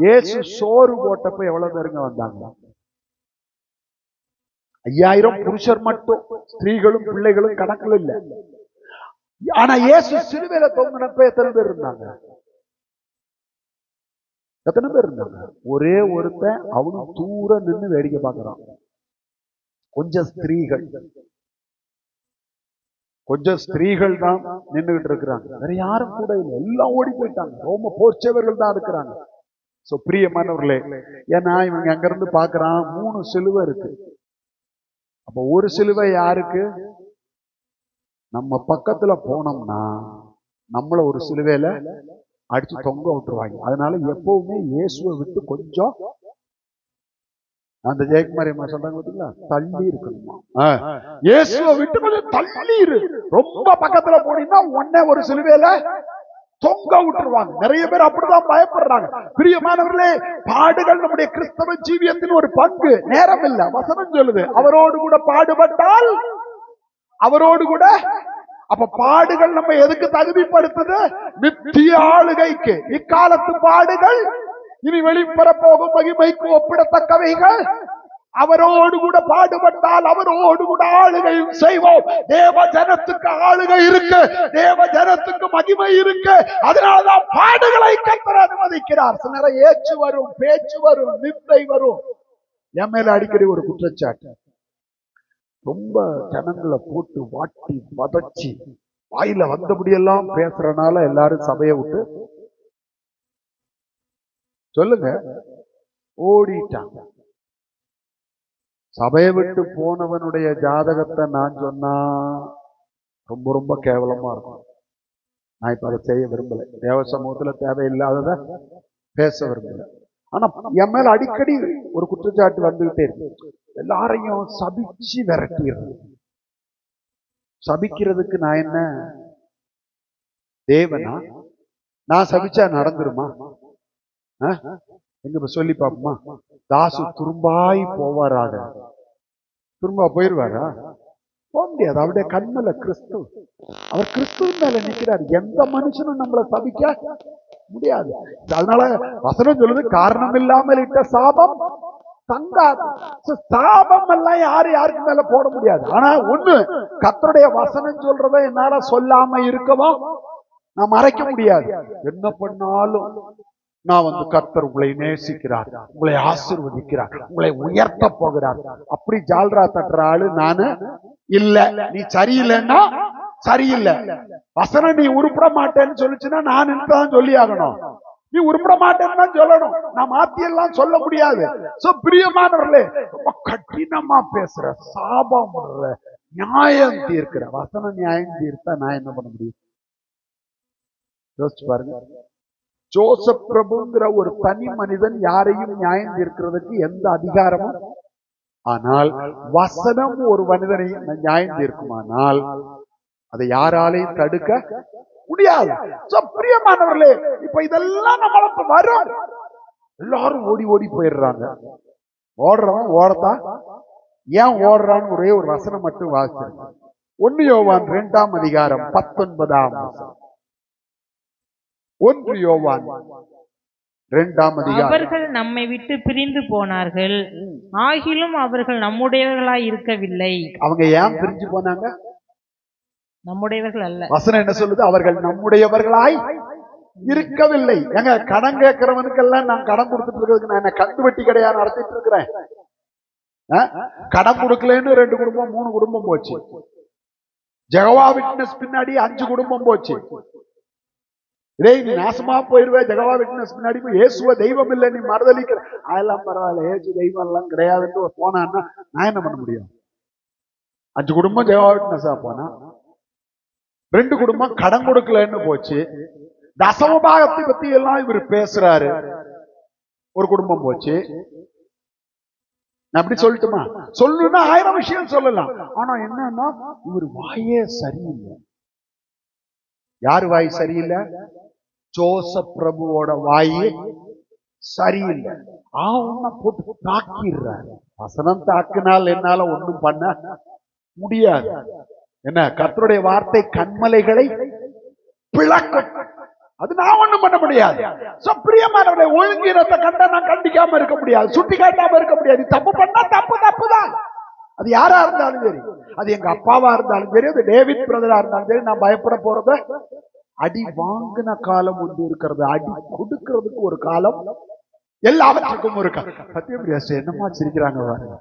இயேசு சோறு போட்டப்ப எவ்வளவு பேருங்க வந்தாங்க, 5000 புருஷர் மட்டும், ஸ்திரீகளும் பிள்ளைகளும் கணக்கில் இல்ல. ஆனா இயேசு சிலுவையில தொங்கினப்ப எத்தனை பேர் இருந்தாங்க, எத்தனை பேர் இருந்தாங்க, ஒரே ஒருத்தன், அவனும் தூர நின்று வேடிக்கை பார்க்கிறான். கொஞ்சம் ஸ்திரீகள் தான் நின்றுகிட்டு இருக்கிறாங்க, வேற யாரும் கூட இல்லை, எல்லாம் ஓடி போயிட்டாங்க, ரோம போர்ச்சவர்கள் தான் இருக்கிறாங்க. பிரியமானவர்களே, ஏன்னா இவங்க அங்க இருந்து பாக்குறான் 3 சிலுவை இருக்கு. அப்ப ஒரு சிலுவை யாருக்கு, நம்ம பக்கத்துல போனோம்னா நம்மள ஒரு சிலுவையில அடிச்சு தொங்க விட்டுருவாங்க. அதனால எப்பவுமே இயேசுவை விட்டு கொஞ்சம், அந்த ஜெயக்குமாரி அம்மா சொல்றாங்க பார்த்தீங்களா, தள்ளி இருக்கணுமா, இயேசுவை விட்டு கொஞ்சம் தள்ளி இரு. ரொம்ப பக்கத்துல போனீங்கன்னா உடனே ஒரு சிலுவையில தொங்க விட்டுருவாங்க. நிறைய பேர் அப்படிதான் பயப்படுறாங்க. பிரியமானவர்களே, பாடுகள் நம்முடைய கிறிஸ்தவ ஜீவியத்தின் ஒரு பங்கு. நேரம் இல்ல, வசனம் சொல்லுது அவரோடு கூட பாடுபட்டால் அவரோடு கூட. அப்ப பாடுகள் நம்ம எதுக்கு தகுதிப்படுத்துது? நித்திய ஆளுகைக்கு. இக்காலத்து பாடுகள் இனி வெளிப்பட போகும் மகிமைக்கு ஒப்பிடத்தக்கவைகள். அவரோடு கூட பாடுபட்டால் அவரோடு கூட ஆளுகையும் செய்வோம். தேவ ஜனத்துக்கு ஆளுகை இருக்கு, தேவ ஜனத்துக்கு மகிமை இருக்கு. அதனாலதான் பாடுகளை கர்த்தர் அனுமதிக்கிறார். சில நேரம் ஏச்சு வரும், பேச்சு வரும், நிந்தை வரும். என் மேல அடிக்கடி ஒரு குற்றச்சாட்டு, ரொம்ப ஜனங்களை போட்டு வாட்டி வதச்சி வாயில வந்தபடியெல்லாம் பேசுறனால எல்லாரும் சபையை விட்டு சொல்லுங்க ஓடிட்டாங்க. சபையை விட்டு போனவனுடைய ஜாதகத்தை நான் சொன்னா ரொம்ப ரொம்ப கேவலமா இருக்கும். நான் இப்ப அதை செய்ய விரும்பல. தேவ சமூகத்துல தேவையில்லாதத பேச விரும்பல. ஆனா என் மேல அடிக்கடி ஒரு குற்றச்சாட்டு வந்துகிட்டே இருக்கு. எல்லாரையும் சபிச்சு விரட்டிடுறது. சபிக்கிறதுக்கு நான் என்ன தேவனா? நான் சபிச்சா நடந்துருமா? எங்க சொல்லி பாப்போமா? தாசு துரும்பாய் போவாராக. துரும்பா போயிருவாரா? போக முடியாது. அவருடைய கண்மல கிறிஸ்து, அவர் கிறிஸ்துவ மேல நிற்கிறார். எந்த மனுஷனும் நம்மளை சபிக்க முடியாது. அதனால வசனம் சொல்லுது, காரணம் இல்லாமல் இட்ட சாபம் தங்காது. சாபம் எல்லாம் யாருக்கு மேல போட முடியாது. ஆனா ஒண்ணு, கர்த்தருடைய வசனம் சொல்றதை என்னால சொல்லாம இருக்கவும் நான் மறைக்க முடியாது. என்ன பண்ணாலும் நான் கர்த்தர் உங்களை நேசிக்கிறார், உங்களை ஆசீர்வதிக்கிறார், உங்களை உயர்த்த போகிறார். அப்படி ஜால்ரா தட்டுற ஆளு நானு இல்ல. நீ சரியில்லைன்னா சரியில்லை. வசனம் நீ உருப்பட மாட்டேன்னு சொல்லிச்சுன்னா நான் தான் சொல்லி ஆகணும். நீ உருப்பட மாட்டேன்னு தான் சொல்லணும். நான் மாத்தியெல்லாம் சொல்ல முடியாது. பிரியமானவர்களே, ரொம்ப கடினமா பேசுற, சாபம் பண்ற, நியாயம் தீர்க்கிற. வசனம் நியாயம் தீர்த்தா நான் என்ன பண்ண முடியும்? யோசிச்சு பாருங்க. ஜோசப் பிரபுங்கிற ஒரு தனி மனிதன் யாரையும் நியாயம் தீர்க்கிறதுக்கு எந்த அதிகாரமும், ஆனால் வசனம் ஒரு மனிதனை நியாயம் தீர்க்குமானால் அதை யாராலையும் தடுக்க முடியாது. பிரியமானவர்களே, இப்ப இதெல்லாம் நம்மளுக்கு வரும். எல்லாரும் ஓடி ஓடி போயிடுறாங்க. ஓடுறவன் ஓடத்தான். ஏன் ஓடுறான்னு ஒரே ஒரு வசனம் மட்டும் வாசிச்சிருக்க. 1 யோவான் 2ஆம் அதிகாரம் 19ஆம் வசனம். 1 யோவான் 2ஆம் அதிகாரம். அவர்கள் நம்மை விட்டு பிரிந்து போனார்கள், ஆகிலும் அவர்கள் நம்முடையவர்களாய் இருக்கவில்லை. அவங்க ஏன் பிரிஞ்சு போனாங்க? நம்முடையவர்கள் அல்ல. வசனம் என்ன சொல்லுது? அவர்கள் நம்முடையவர்களாய் இருக்கவில்லை. எங்க கடன் கேட்கிறவனுக்கெல்லாம் நான் கடன் கொடுத்துட்டு இருக்கிறதுக்கு நான் என்ன கந்து வெட்டி கிடையா நடத்திட்டு இருக்கிறேன்? கடன் கொடுக்கலன்னு 2 குடும்பம் 3 குடும்பம் போச்சு. ஜெகவா விட்னஸ் பின்னாடி 5 குடும்பம் போச்சு. இதே நீ நாசமா போயிருவே. ஜெகவா விட்னஸ் பின்னாடி போய் இயேசுவ தெய்வம் இல்லை நீ மறுதளிக்கிற. அதெல்லாம் பரவாயில்ல, இயேசு தெய்வம் எல்லாம் கிடையாதுன்னு போனான்னா நான் என்ன பண்ண முடியும்? 5 குடும்பம் ஜெகவா விட்னஸா போனா, 2 குடும்பம் கடன் கொடுக்கலன்னு போச்சு. தசமபாகத்தை பத்தி எல்லாம் இவர் பேசுறாரு, ஒரு குடும்பம் போச்சு. நான் அப்படி சொல்லட்டுமா? சொல்லணும்னா 1000 விஷயம் சொல்லலாம். ஆனா என்னன்னா, இவர் வாயே சரியில்லை. யாரு வாய் சரியில்லை? ஜோசப் பிரபுவோட வாயே சரியில்லை. போட்டு தாக்கிடுறாரு. வசனம் தாக்கினால் என்னால ஒண்ணும் பண்ண முடியாது. என்ன, கர்த்தருடைய வார்த்தை கண்மலைகளை பிளக்கும். அது நான் ஒண்ணும் பண்ண முடியாது. பிரியமானவர்களே, ஒழுங்கினத்தை கண்டா நான் கண்டிக்காம இருக்க முடியாது, சுட்டி காட்டாம இருக்க முடியாது. தப்பு பண்ணா தப்புதான். அது யாரா இருந்தாலும் சரி, அது எங்க அப்பாவா இருந்தாலும் சரி, அது டேவிட் பிரதரா இருந்தாலும் சரி, நான் பயப்பட போறது அடி வாங்கின காலம் ஒன்று இருக்கிறது, அடி கொடுக்கிறதுக்கு ஒரு காலம், எல்லாவற்றுக்கும் ஒரு காலம். சத்தியபிரியா என்னமா சிரிக்கிறாங்க பாருங்க.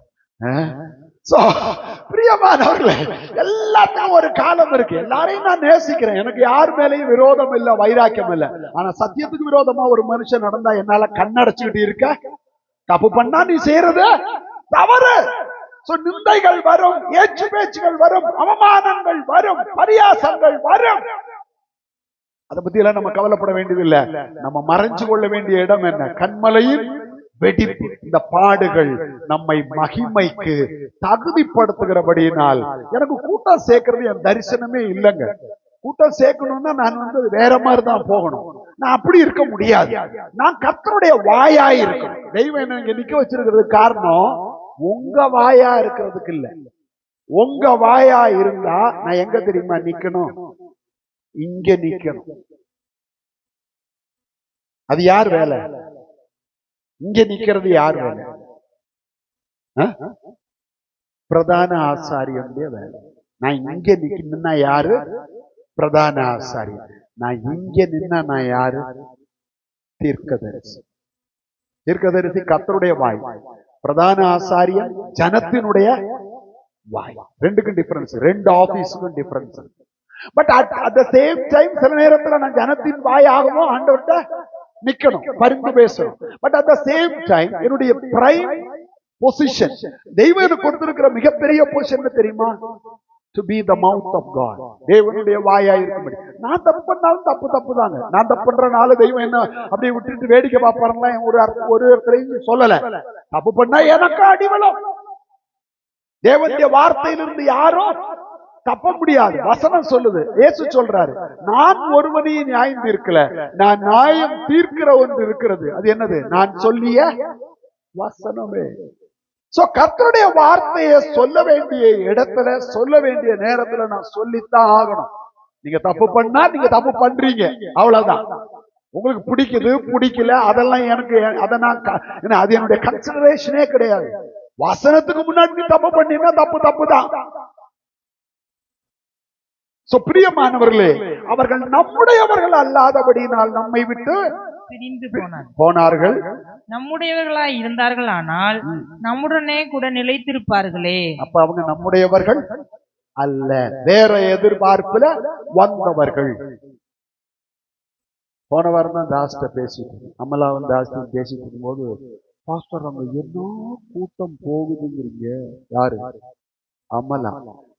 பிரியமானவர்களே, எல்லாத்துக்கும் ஒரு காலம் இருக்கு. எல்லாரையும் நான் நேசிக்கிறேன், எனக்கு யார் மேலையும் விரோதம் இல்ல, வைராக்கியம் இல்ல. ஆனா சத்தியத்துக்கு விரோதமா ஒரு மனுஷன் நடந்தா என்னால கண்ணடைச்சுக்கிட்டு இருக்க. தப்பு பண்ணா நீ செய்யறது தவறு. நிந்தைகள் வரும், ஏச்சு பேச்சுகள் வரும், அவமானங்கள் வரும், பரியாசங்கள் வரும். அதை பத்தி எல்லாம் நம்ம கவலைப்பட வேண்டியதில்லை. நம்ம மறைஞ்சு கொள்ள வேண்டிய இடம் என்ன? கண்மலையின் வெடிப்பு. இந்த பாடுகள் நம்மை மகிமைக்கு தகுதிப்படுத்துகிறபடியினால் எனக்கு கூட்டம் சேர்க்கிறது என் தரிசனமே இல்லைங்க. கூட்டம் சேர்க்கணும்னா நான் வேற மாதிரி தான் போகணும். நான் அப்படி இருக்க முடியாது. நான் கர்த்தருடைய வாயாய் இருக்கணும். தெய்வம் என்ன இங்க நிக்க வச்சிருக்கிறதுக்கு காரணம் உங்க வாயா இருக்கிறதுக்கு இல்ல. உங்க வாயா இருந்தா நான் எங்க தெரியுமா நிக்கணும்? இங்க நிக்கணும். அது யார் வேலை? இங்க நிக்கிறது யார் வேலை? பிரதான ஆசாரியனுடைய வேலை. நான் இங்க நிக்கணும்னா யாரு? பிரதான ஆசாரியன். நான் இங்க நின்னா நான் யாரு? தீர்க்கதரிசி. தீர்க்கதரிசி கர்த்தருடைய வாய், பிரதான ஆசாரியன் ஜனத்தினுடைய வாய். ரெண்டுக்கும் டிஃபரன்ஸ், ரெண்டு ஆபீஸுக்கும் difference. But at the same time சில நேரத்துல நான் ஜனத்தின் வாயாகவும் ஆண்டவர்கிட்ட நிக்கணும், பரிந்து பேசணும். But at the same time என்னுடைய பிரைம் பொசிஷன், தெய்வம் எனக்கு கொடுத்திருக்கிற மிகப்பெரிய பொசிஷன் தெரியுமா? To be the mouth of God. தேவனுடைய வாயா இருக்கும்படி. நான் தப்பு பண்ணாலும் தப்பு தாங்க. நான் தப்பு பண்றனால தெய்வம் என்ன அப்படியே விட்டுட்டு வேடிக்கை பார்ப்பாருங்களா? ஒரு இடத்துலையும் சொல்லல. தப்பு பண்ணா எனக்கு அடிவலம். தேவனுடைய வார்த்தையிலிருந்து யாரும் தப்ப முடியாது. வசனம் சொல்லுது, இயேசு சொல்றாரு, நான் ஒருவனையும் நியாயம் தீர்க்கல, நான் நியாயம் தீர்க்கிற ஒன்று இருக்கிறது. அது என்னது? நான் சொல்லிய வசனமே. சோ கர்த்தருடைய வார்த்தையை சொல்ல வேண்டிய இடத்துல, சொல்ல வேண்டிய நேரத்துல நான் சொல்லித்தான் ஆகணும். நீங்க தப்பு பண்ணா நீங்க தப்பு பண்றீங்க, அவ்வளவுதான். உங்களுக்கு பிடிக்குது பிடிக்கல அதெல்லாம் எனக்கு, அதை நான் அது என்னுடைய கன்சிடரேஷனே கிடையாது. வசனத்துக்கு முன்னாடி தப்பு பண்ணினா தப்பு தான். சோ பிரியமானவர்களே, அவர்கள் நம்முடையவர்கள் அல்லாதபடியினால் நம்மை விட்டு பிரிந்து போனார்கள். நம்முடையவர்களாய் இருந்தார்கள், ஆனால் நம்முடனே கூட நிலைத்திருப்பார்களே. அப்ப அவங்க நம்முடையவர்கள் அல்ல, வேற எதிர்பார்ப்புல வந்தவர்கள். போன வாரம் தான் தாஸ்ட பேசிட்டு, அமலாவும் தாஸ்டும் பேசிட்டு இருக்கும்போது, பாஸ்டர் அங்க என்ன கூட்டம் போகுதுங்கிறீங்க? யாரு? அமலா.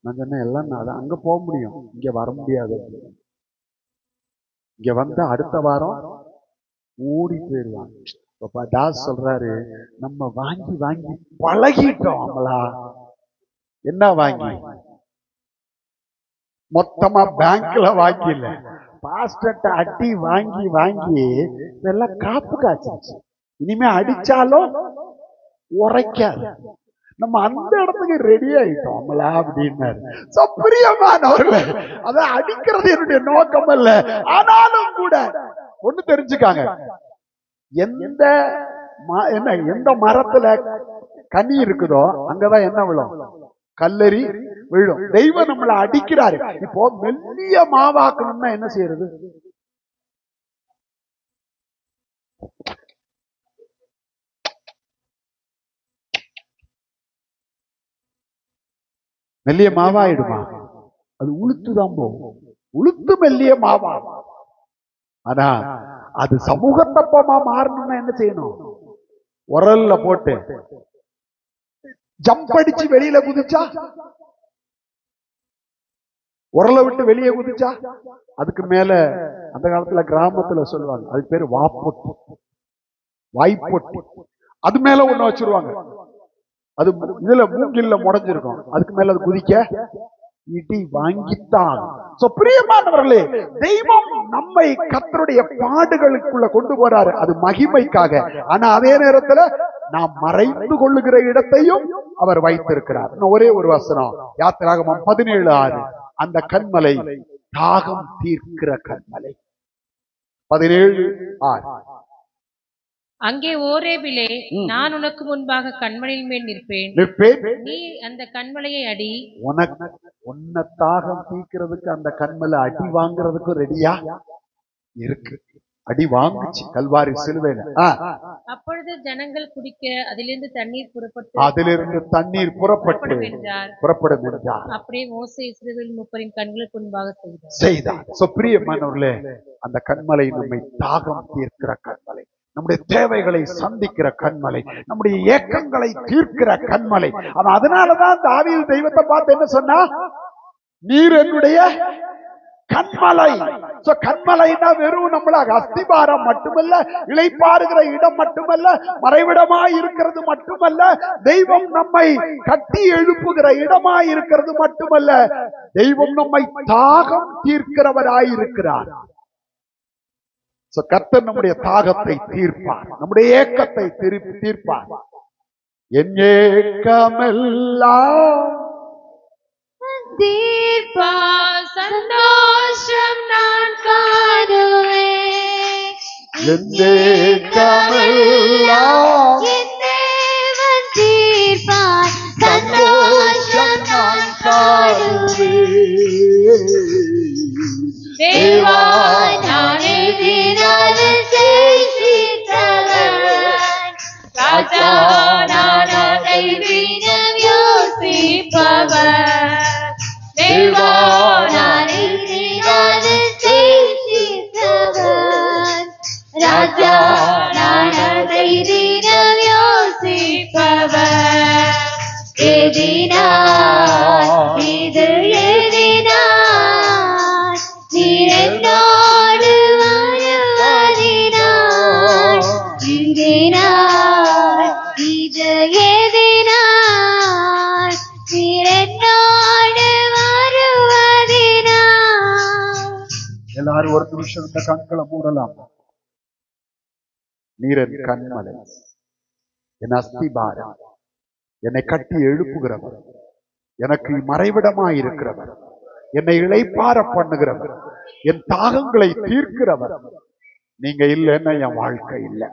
நான் சொன்னேன், எல்லாம் அங்க போக முடியும், இங்க வர முடியாது. இங்க வந்தா அடுத்த வாரம் ஓடி போயிடுவாங்க. தாஸ் சொல்றாரு, நம்ம வாங்கி வாங்கி பழகிட்டோம். அமலா என்ன வாங்கி? மொத்தமா பேங்க்ல வாங்கி இல்ல, பாஸ்டர்ட்ட அடி வாங்கி வாங்கி இதெல்லாம் காப்பு காய்ச்சிருச்சு. இனிமே அடிச்சாலும் உரைக்காது. நம்ம அந்த இடத்துக்கு ரெடி ஆயிட்டோம் அமலா அப்படின்னாரு. பிரியமானவர்களே, அதை அடிக்கிறது என்னுடைய நோக்கம் அல்ல. ஆனாலும் கூட ஒண்ணு தெரிஞ்சுக்காங்க, எந்த மரத்துல கனி இருக்குதோ அங்கதான் என்ன விழும்? கல்லறி விழும். தெய்வம் நம்மளை அடிக்கிறாரு. இப்போ மெல்லிய மாவாக்கணும்னா என்ன செய்யறது? மெல்லிய மாவாயிடுமா? அது உளுத்துதான் போகும். உளுத்து மெல்லிய மாவா. ஆனா அது சமூகத்தப்பமா மாறணும்னா என்ன செய்யணும்? உரல்ல போட்டு ஜம்ப் அடிச்சு வெளியில குதிச்சா, உரலை விட்டு வெளியே குதிச்சா, அதுக்கு மேல அந்த காலத்துல கிராமத்துல சொல்லுவாங்க, அதுக்கு பேரு வாப்பொட்டு, வாய்ப்பொட்டு. அது மேல ஒண்ணு வச்சிருவாங்க, அது இதுல மூங்கில்ல முடைஞ்சிருக்கும். அதுக்கு மேல அது குதிக்க இடி வாங்கித்தான். பிரியமானவர்களே, தெய்வம் நம்மை கர்த்தருடைய பாடுகளுக்குள்ள கொண்டு போறாரு, அது மகிமைக்காக. ஆனா அதே நேரத்துல நாம் மறைந்து கொள்ளுகிற இடத்தையும் அவர் வைத்திருக்கிறார். ஒரே ஒரு வசனம், யாத்திராகமம் 17:6. அந்த கன்மலை தாகம் தீர்க்கிற கன்மலை. 17:6. அங்கே ஓரேபிலே நான் உனக்கு முன்பாக கண்மலையின் மேல் நிற்பேன், நீ அந்த கண்மலையை அடி. உன்னை தாகம் தீர்க்கிறதுக்கு அந்த கண்மலை அடி வாங்குறதுக்கு ரெடியா இருக்கு. அடி வாங்குச்சு கல்வாரி சிலுவையில. அப்பொழுது ஜனங்கள் குடிக்க அதிலிருந்து தண்ணீர் புறப்பட்டு புறப்படும் என்றார். அப்படியே மோசே இஸ்ரவேல் மூப்பரின் கண்களுக்கு முன்பாக செய்தார். பிரியமானவர்களே, அந்த கண்மலை நம்மை தாகம் தீர்க்கிற கண்மலை, நம்முடைய தேவைகளை சந்திக்கிற கண்மலை, நம்முடைய ஏக்கங்களை தீர்க்கிற கண்மலை. அதனாலதான் தாவீது தெய்வத்தை பார்த்து என்ன சொன்னா? நீர் என்னுடைய கண்மலை. கண்மலைன்னா வெறும் நம்மள அஸ்திபாரம் மட்டுமல்ல, இளைப்பாறுகிற இடம் மட்டுமல்ல, மறைவிடமாய் இருக்கிறது மட்டுமல்ல, தெய்வம் நம்மை கட்டி எழுப்புகிற இடமாய் இருக்கிறது மட்டுமல்ல, தெய்வம் நம்மை தாகம் தீர்க்கிறவராயிருக்கிறார். கர்த்தர் நம்முடைய தாகத்தை தீர்ப்பார், நம்முடைய ஏக்கத்தை தீர்ப்பார். என் ஏக்கமெல்லாம் தீர்ப்பார், சந்தோஷம் நான் காணுவேன். என் ஏக்கமெல்லாம் என் தேவன் தீர்ப்பார், சந்தோஷம் நான் காணுவேன். தேவா நான் எதிராலும் செய்தவன், ராஜா நான் அதை தினம் யோசிப்பவன். தேவா நான் எதிராலும் செய்தவன், ராஜா நான் அதை தினம் யோசிப்பவன். எதினான் இது எதினான், நீர் என்னோடு வருவதினான். எதினான் இது எதினான், நீர் என்னோடு வருவதினான். எல்லாரும் ஒரு நிமிஷம் இந்த கண்களை மூடலாம். நீரன் கண்மலை, என் அஸ்திபாரம், என்னை கட்டி எழுப்புகிறவர், எனக்கு மறைவிடமாய் இருக்கிறவர், என்னை இளைப்பார பண்ணுகிறவர், என் தாகங்களை தீர்க்கிறவர். நீங்க இல்லைன்னா என் வாழ்க்கை இல்லை.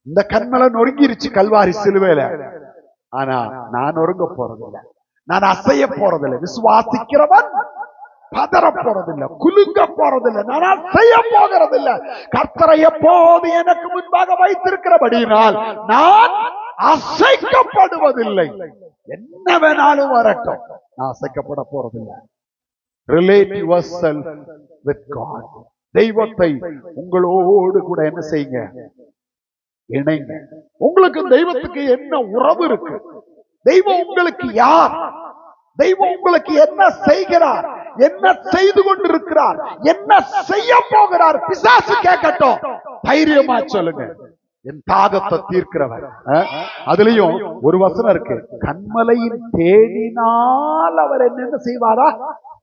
இந்த கண்மலை நொறுங்கிருச்சு கல்வாரி சிலுவையில. ஆனா நான் நொறுங்க போறதில்லை, நான் அசைய போறதில்லை. விசுவாசிக்கிறவன் பதற போறதில்லை, குலுங்க போறதில்லை, நான் அசைய போகிறதில்லை. கர்த்தரை எப்போது எனக்கு முன்பாக வைத்திருக்கிறபடியினால் நான் அசைக்கப்படுவதில்லை. என்ன வேணாலும் வரட்டும், நான் அசைக்கப்பட போறதில்லை. Relate yourself with God. தெய்வத்தை உங்களோடு கூட என்ன செய்யுங்க, இணைங்க. உங்களுக்கு தெய்வத்துக்கு என்ன உறவு இருக்கு? தெய்வம் உங்களுக்கு யார்? தெய்வம் உங்களுக்கு என்ன செய்கிறார்? என்ன செய்து கொண்டிருக்கிறார்? என்ன செய்ய போகிறார்? பிசாசு கேட்கட்டும், தைரியமா சொல்லுங்க, என் தாகத்தை தீர்க்கிறவர். அதுலயும் ஒரு வசனம் இருக்கு, கண்மலையின் தேடினால் அவர் என்ன செய்வாரா?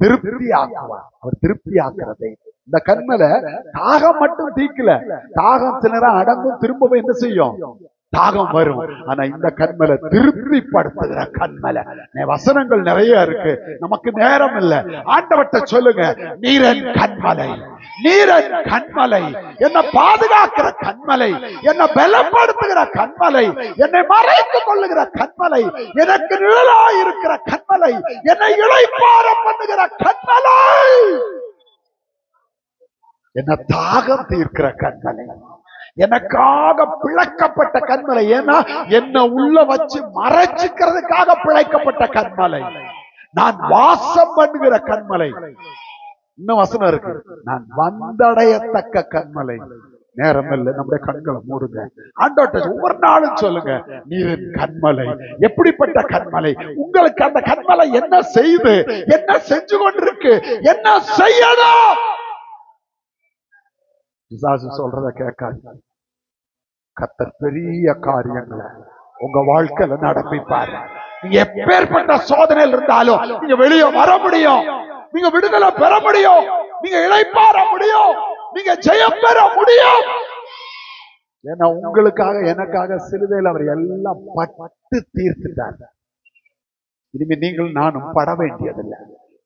திருப்தி ஆக்குவார். அவர் திருப்தி ஆக்குறதை. இந்த கண்மலை தாகம் மட்டும் தீக்கல, தாகம் சில நேரம் அடங்கும், திரும்பவும் என்ன செய்யும்? தாகம் வரும். ஆனா இந்த கண்மலை திருப்திப்படுத்துகிற கண்மலை. வசனங்கள் நிறைய இருக்கு, நமக்கு நேரம் இல்லை. ஆண்டவர்ட்ட சொல்லுங்க, நீரன் கண்மலை, நீரன் கண்மலை, என்னை பாதுகாக்கிற கண்மலை, என்னை பலப்படுத்துகிற கண்மலை, என்னை மறைத்துக் கொள்ளுகிற கண்மலை, எனக்கு நிழலாய் இருக்கிற கண்மலை, என்னை இளைப்பாற பண்ணுகிற கண்மலை, என்ன தாகம் தீர்க்கிற கண்மலை, எனக்காக பிழைக்கப்பட்ட கண்மலை. ஏன்னா என்ன உள்ள வச்சு மறைச்சுக்கிறதுக்காக பிழைக்கப்பட்ட கண்மலை, நான் வாசம் பண்ணுகிற கண்மலை. இன்னும் வசனம் இருக்கு, நான் வந்தடையத்தக்க கண்மலை. நேரம் இல்லை, நம்முடைய கண்களை மூடுங்க. ஆண்டவர்ட்ட ஒவ்வொரு நாளும் சொல்லுங்க, நீரின் கண்மலை. எப்படிப்பட்ட கண்மலை? உங்களுக்கு அந்த கண்மலை என்ன செய்து, என்ன செஞ்சு கொண்டிருக்கு, என்ன செய்யணும்? பிசாசு சொல்றத கேட்காது. கர்த்தர் பெரிய காரியங்களை உங்க வாழ்க்கையில நடப்பிப்பாரு. நீங்க எப்பேற்பட்ட சோதனையில் இருந்தாலும் நீங்க வெளியே வர முடியும், நீங்க விடுதலை பெற முடியும், நீங்க இளைப்பாற முடியும், நீங்க ஜெயம் பெற முடியும். ஏன்னா உங்களுக்காக எனக்காக சிலுவையில் அவர் எல்லாம் பட்டு தீர்த்துட்டார். இனிமே நீங்கள் நானும் பட வேண்டியதில்லை,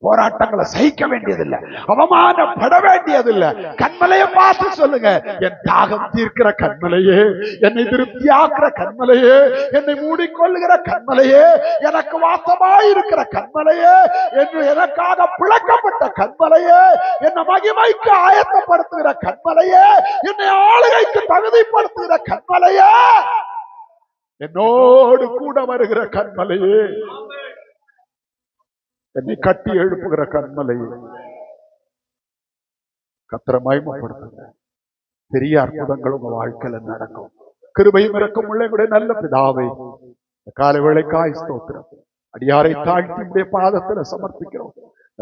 போராட்டங்களை சகிக்க வேண்டியதில்லை, அவமானப்பட வேண்டியதில்லை. கண்மலையை பார்த்து சொல்லுங்க, என் தாகம் தீர்க்கிற கண்மலையே, என்னை திருப்தியாக்குற கண்மலையே, என்னை மூடிக்கொள்ளுகிற கண்மலையே, எனக்கு வாசமாயிருக்கிற கண்மலையே, என்று எனக்காக பிளக்கப்பட்ட கண்மலையே, என்னை மகிமைக்கு ஆயத்தப்படுத்துகிற கண்மலையே, என்னை ஆளுகைக்கு தகுதிப்படுத்துகிற கண்மலையே, என்னோடு கூட வருகிற கண்மலையே, என்னை கட்டி எழுப்புகிற கண்மலை, கர்த்தரை மகிமைப்படுத்துங்க. பெரிய அற்புதங்கள் உங்க வாழ்க்கையில நடக்கும். கிருபையும் இரக்கம் உள்ள கூட நல்ல பிதாவே, காலை வேளைக்காய் ஸ்தோத்திரம். அடியாரை தாழ்த்தி பாதத்துல சமர்ப்பிக்கிறோம்.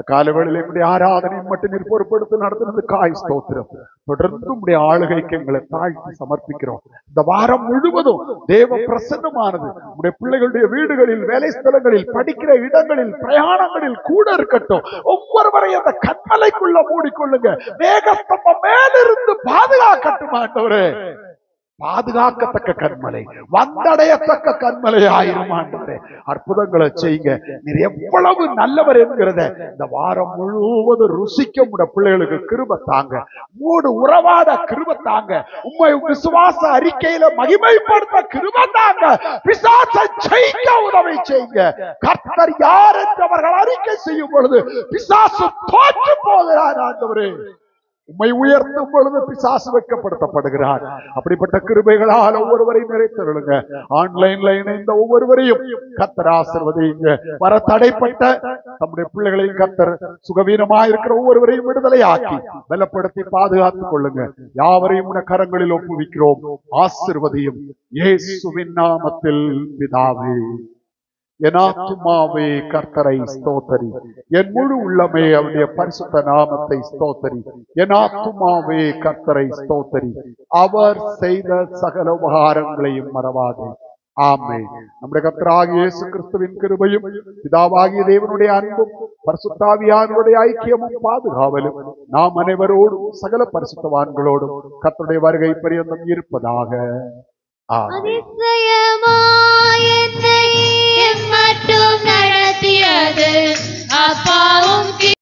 காலவேளையிலே உடைய ஆராதனை மட்டும் நீர் பொறுப்படுத்தி நடத்துனதுக்காய் ஸ்தோத்திரம். தொடர்ந்து உடைய ஆளுகைக்கு எங்களை தாழ்த்தி சமர்ப்பிக்கிறோம். இந்த வாரம் முழுவதும் தேவ பிரசன்னமானது உடைய பிள்ளைகளுடைய வீடுகளில், வேலை ஸ்தலங்களில், படிக்கிற இடங்களில், பிரயாணங்களில் கூட இருக்கட்டும். ஒவ்வொருவரையும் அந்த கண்மலைக்குள்ள மூடிக்கொள்ளுங்க. மேகஸ்தம்பம் மேலிருந்து பாதுகாக்கட்டும் ஆண்டவரே. பாதுகாக்கத்தக்க கண்மலை, வந்தடையத்தக்க கண்மலை ஆயிரும் ஆண்டவரே. அற்புதங்களை செய்யுங்க. நீர் எவ்வளவு நல்லவர் என்கிறத இந்த வாரம் முழுவதும் ருசிக்க உடைய பிள்ளைகளுக்கு கிருபை தாங்க. மூடு உறவாட கிருபை தாங்க. உம்மை விசுவாச அறிக்கையில மகிமைப்படுத்த கிருபை தாங்க. பிசாசை ஜெயிக்க உதவி செய்யுங்க. கர்த்தர் யார் என்றவர்கள் அறிக்கை செய்யும் பொழுது பிசாசு தோற்று போகிறார் ஆண்டவரே. உம்மை உயர்த்தும் பொழுது பிசாசு வெட்கப்படுத்தப்படுகிறார். அப்படிப்பட்ட கிருபைகளால் ஒவ்வொருவரையும் நிறைத்தருளுங்க. ஆன்லைன்ல இணைந்த ஒவ்வொருவரையும் கர்த்தர் ஆசீர்வதிங்க. வர தடைப்பட்ட நம்முடைய பிள்ளைகளையும் கர்த்தர் சுகவீனமாயிருக்கிற ஒவ்வொருவரையும் விடுதலையாக்கி பலப்படுத்தி பாதுகாத்துக் கொள்ளுங்க. யாவரையும் உடைய கரங்களில் ஒப்புவிக்கிறோம். ஆசீர்வதியும் இயேசுவின் நாமத்தில் பிதாவே. என் ஆத்துமாவே கர்த்தரை ஸ்தோத்தரி, என் முழு உள்ளமே அவருடைய பரிசுத்த நாமத்தை ஸ்தோத்தரி. என் ஆத்துமாவே கர்த்தரை ஸ்தோத்தரி, அவர் செய்த சகல உபகாரங்களையும் மறவாதே. ஆமென். நம்முடைய கர்த்தராகிய இயேசு கிறிஸ்துவின் கிருபையும் பிதாவாகிய தேவனுடைய அன்பும் பரிசுத்தாவியானவருடைய ஐக்கியமும் பாதுகாவலும் நாம் அனைவரோடும் சகல பரிசுத்தவான்களோடும் கர்த்தருடைய வருகை பரியந்தம் இருப்பதாக. அதிசயமாய் என்னை மட்டும் நடத்தியது